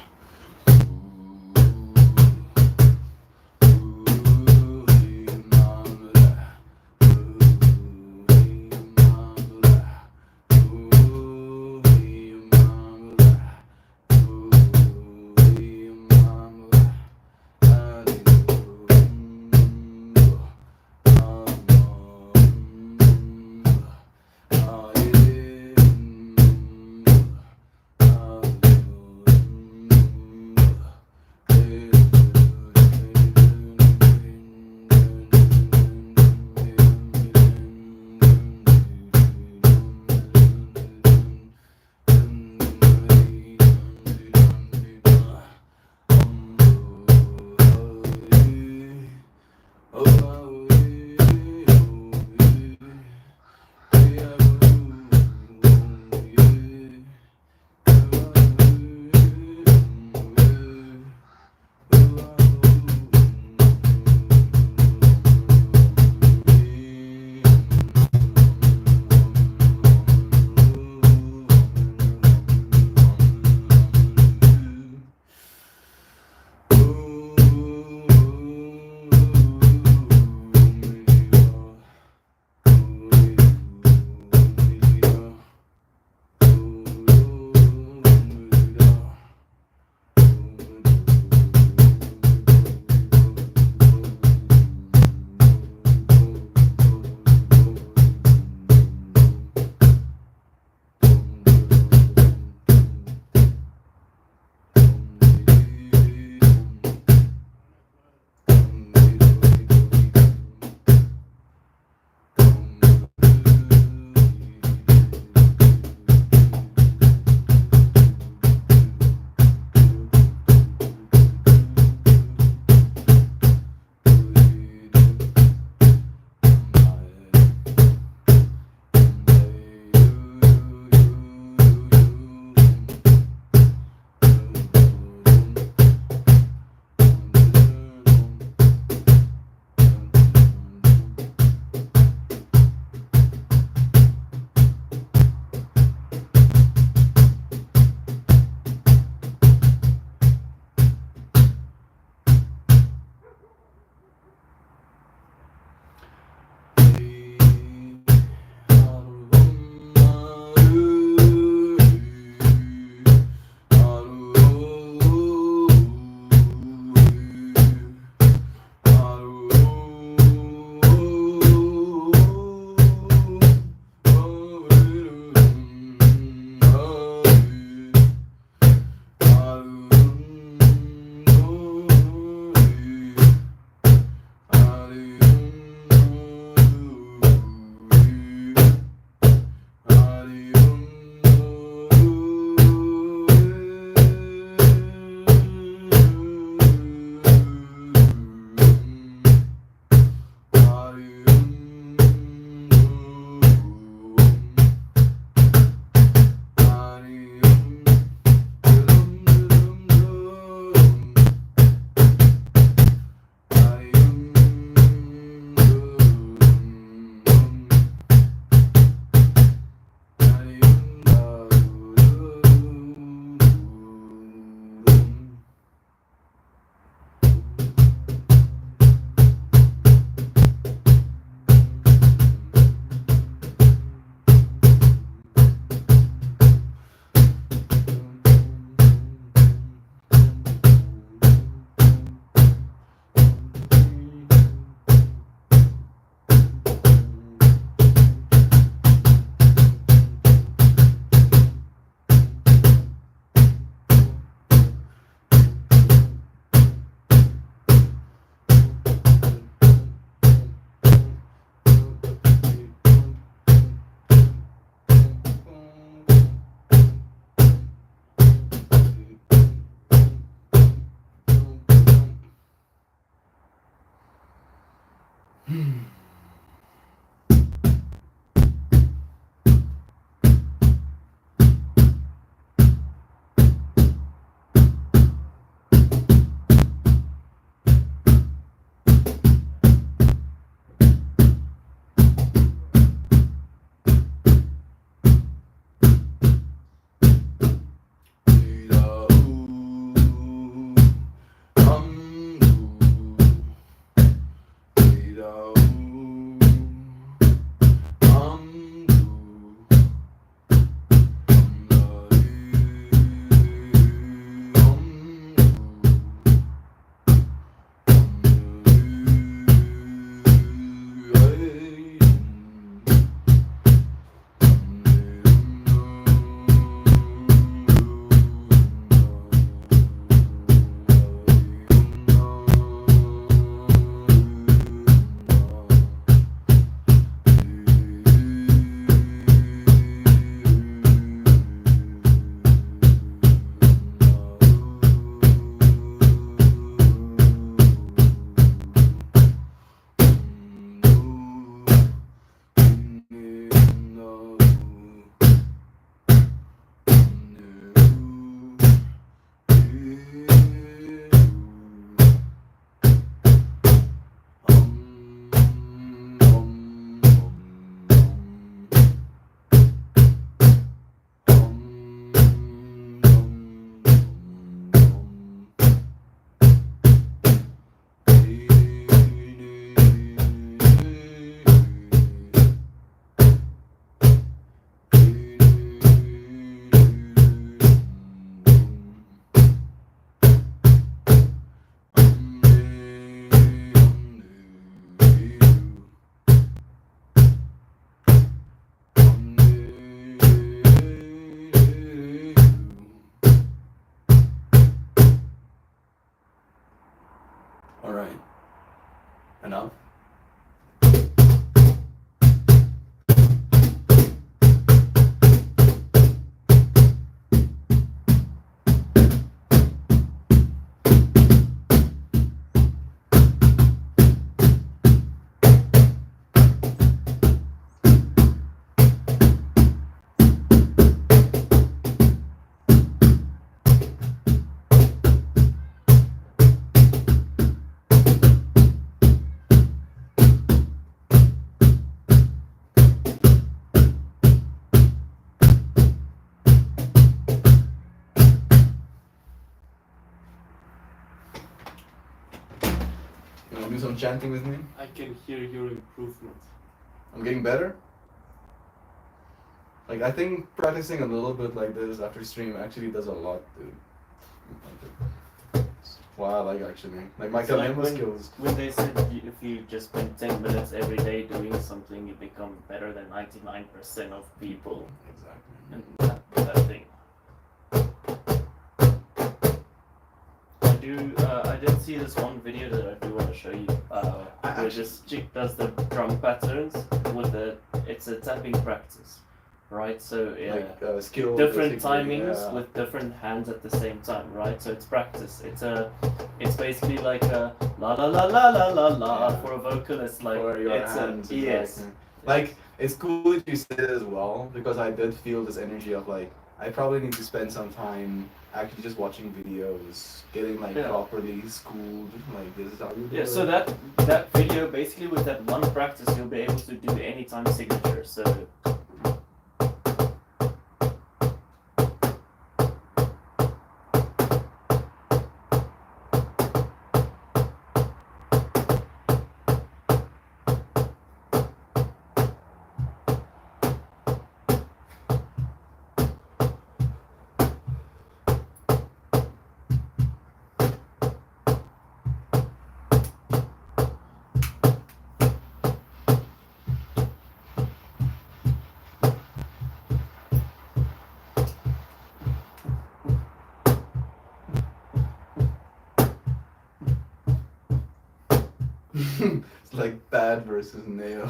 [SPEAKER 1] All right. Enough. You wanna do some chanting with me?
[SPEAKER 2] I can hear your improvement.
[SPEAKER 1] I'm getting better. Like, I think practicing a little bit like this after stream actually does a lot, dude. Wow, like actually, like my kalimba skills.
[SPEAKER 2] When they said if you just spend 10 minutes every day doing something, you become better than 99% of people.
[SPEAKER 1] Exactly.
[SPEAKER 2] And that thing. I did see this one video that I do want to show you. Where this chick does the drum patterns with it's a tapping practice. Right, so
[SPEAKER 1] like, skill
[SPEAKER 2] different timings with different hands at the same time, right? So it's practice. It's basically like a la la la la la la la for a vocalist, like
[SPEAKER 1] for your
[SPEAKER 2] it's
[SPEAKER 1] hands,
[SPEAKER 2] yes.
[SPEAKER 1] Like, it's cool that you said it as well, because I did feel this energy of like, I probably need to spend some time actually just watching videos, getting like properly schooled, like this is how you do it.
[SPEAKER 2] So that video, basically with that one practice, you'll be able to do anytime signature. So
[SPEAKER 1] it's like Bad versus Neo.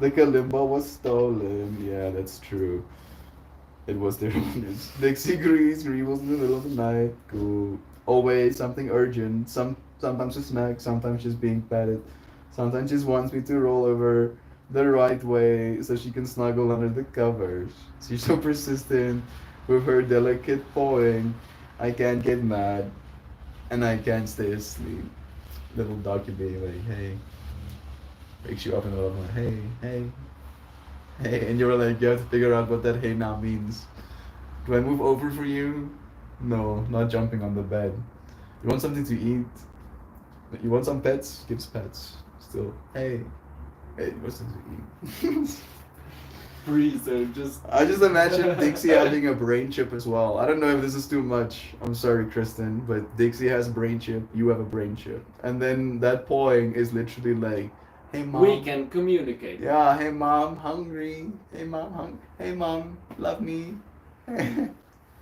[SPEAKER 1] The kalimba was stolen. Yeah, that's true. It was their owners. Dixie agrees. Gree was in the middle of the night. Cool. Always something urgent. Sometimes a snack. Sometimes just being petted. Sometimes just wants me to roll over the right way so she can snuggle under the covers. She's so persistent with her delicate pawing. I can't get mad and I can't stay asleep. Little doggy being like, hey, wakes you up in the middle of the night. Hey, and you're like, you have to figure out what that hey now means. Do I move over for you? No, not jumping on the bed. You want something to eat? You want some pets? Gives pets. Still, hey, you want something to eat?
[SPEAKER 2] Freezer, just.
[SPEAKER 1] I just imagine Dixie having a brain chip as well. I don't know if this is too much. I'm sorry, Kristen, but Dixie has a brain chip. You have a brain chip, and then that pawing is literally like, "Hey mom."
[SPEAKER 2] We can communicate.
[SPEAKER 1] Yeah. Hey mom, hungry. Hey mom, Hey mom, love me.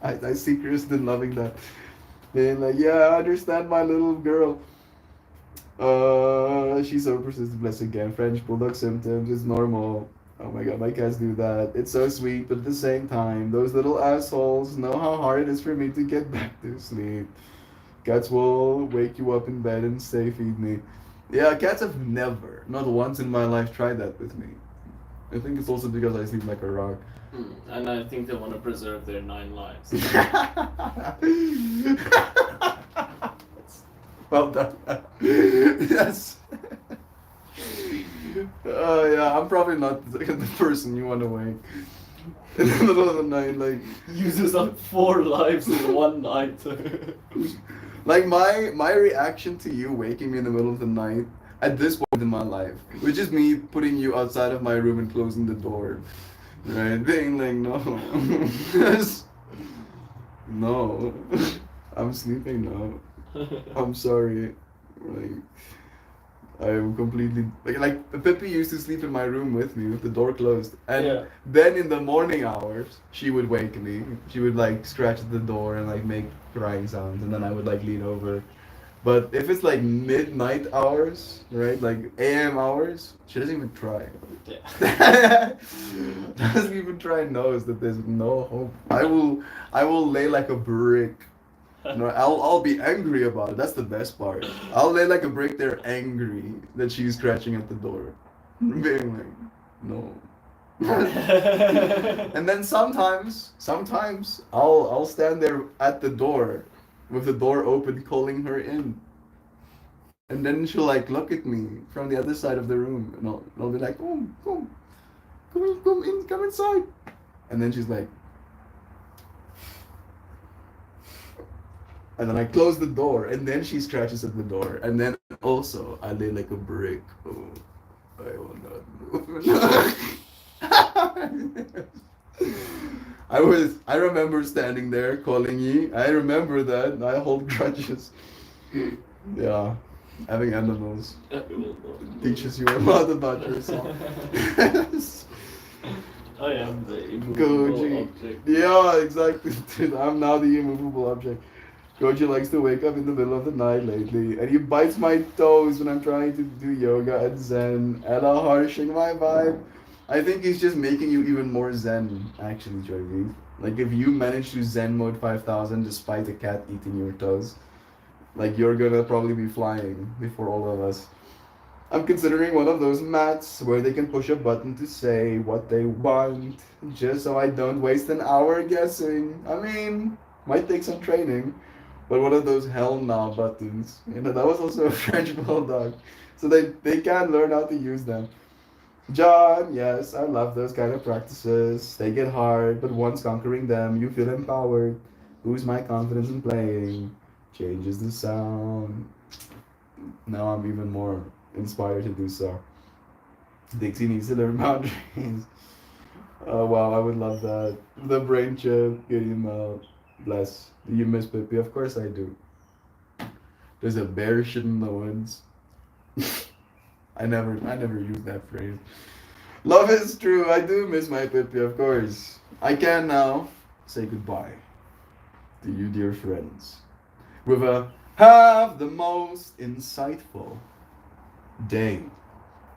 [SPEAKER 1] I see Kristen loving that. Being like, yeah, I understand my little girl. She's so persistent. Bless again. French bulldog symptoms. It's normal. Oh my god, my cats do that. It's so sweet, but at the same time, those little assholes know how hard it is for me to get back to sleep. Cats will wake you up in bed and say, feed me. Yeah, cats have never, not once in my life, tried that with me. I think it's also because I sleep like a rock.
[SPEAKER 2] And I think they want to preserve their 9 lives.
[SPEAKER 1] Well done. Yes. Oh yeah, I'm probably not the person you want to wake in the middle of the night, like
[SPEAKER 2] Uses up 4 lives in one night.
[SPEAKER 1] like my reaction to you waking me in the middle of the night at this point in my life, which is me putting you outside of my room and closing the door, right? Being like, no, yes, no, I'm sleeping now. I'm sorry, like. I am completely like Pippi used to sleep in my room with me with the door closed, and
[SPEAKER 2] Yeah.
[SPEAKER 1] then in the morning hours she would wake me. She would like scratch at the door and like make crying sounds, and then I would like lean over. But if it's like midnight hours, right, like AM hours, she doesn't even try.
[SPEAKER 2] Yeah.
[SPEAKER 1] Doesn't even try. Knows that there's no hope. I will lay like a brick. No, I'll be angry about it. That's the best part. I'll lay like a brick there, angry that she's scratching at the door, being like, no. And then sometimes I'll stand there at the door, with the door open, calling her in, and then she'll like look at me from the other side of the room, and I'll be like, come inside, and then she's like. And then I close the door, and then she scratches at the door, and then also I lay like a brick. Oh, I will not move. I remember standing there calling you. I remember that. I hold grudges. Yeah, having animals teaches you a lot about yourself.
[SPEAKER 2] I am the
[SPEAKER 1] Goji.
[SPEAKER 2] immovable object.
[SPEAKER 1] Yeah, exactly. Dude, I'm now the immovable object. Goji likes to wake up in the middle of the night lately, and he bites my toes when I'm trying to do yoga and zen. Ella harshing my vibe. I think he's just making you even more zen, actually, Jovi. Like, if you manage to zen mode 5000 despite the cat eating your toes, like, you're gonna probably be flying before all of us. I'm considering one of those mats where they can push a button to say what they want, just so I don't waste an hour guessing. I mean, might take some training. But one of those hell nah buttons. You know, that was also a French bulldog. So they can learn how to use them. John, yes, I love those kind of practices. They get hard, but once conquering them, you feel empowered. Boost my confidence in playing. Changes the sound. Now I'm even more inspired to do so. Dixie needs to learn boundaries. Oh wow, I would love that. The brain chip, get him out. Bless. Do you miss Pippi? Of course I do. There's a bear shit in the woods. I never use that phrase. Love is true. I do miss my Pippi, of course. I can now say goodbye to you, dear friends, with a have the most insightful day,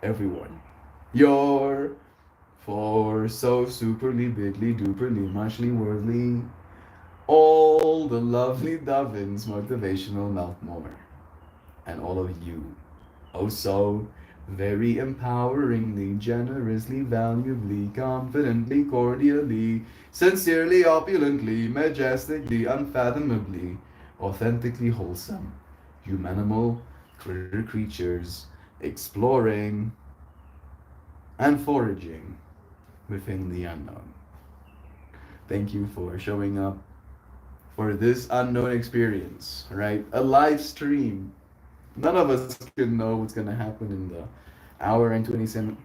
[SPEAKER 1] everyone. You're for so superly, bigly, duperly, muchly worldly. All the lovely Dovin's motivational mouth more. And all of you, oh so very empoweringly, generously, valuably, confidently, cordially, sincerely, opulently, majestically, unfathomably, authentically wholesome, humanimal, critter creatures, exploring and foraging within the unknown. Thank you for showing up for this unknown experience, right? A live stream. None of us can know what's gonna happen in the hour and 27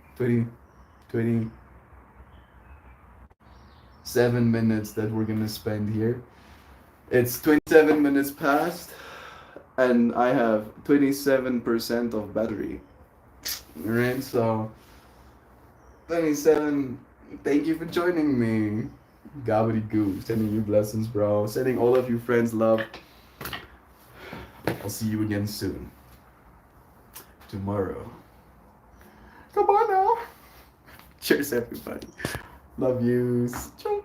[SPEAKER 1] minutes that we're gonna spend here. It's 27 minutes past, and I have 27% of battery. Right? So, 27. Thank you for joining me. Gobbity sending you blessings, bro. Sending all of you friends love. I'll see you again soon. Tomorrow. Come on now. Cheers, everybody. Love yous. Ciao.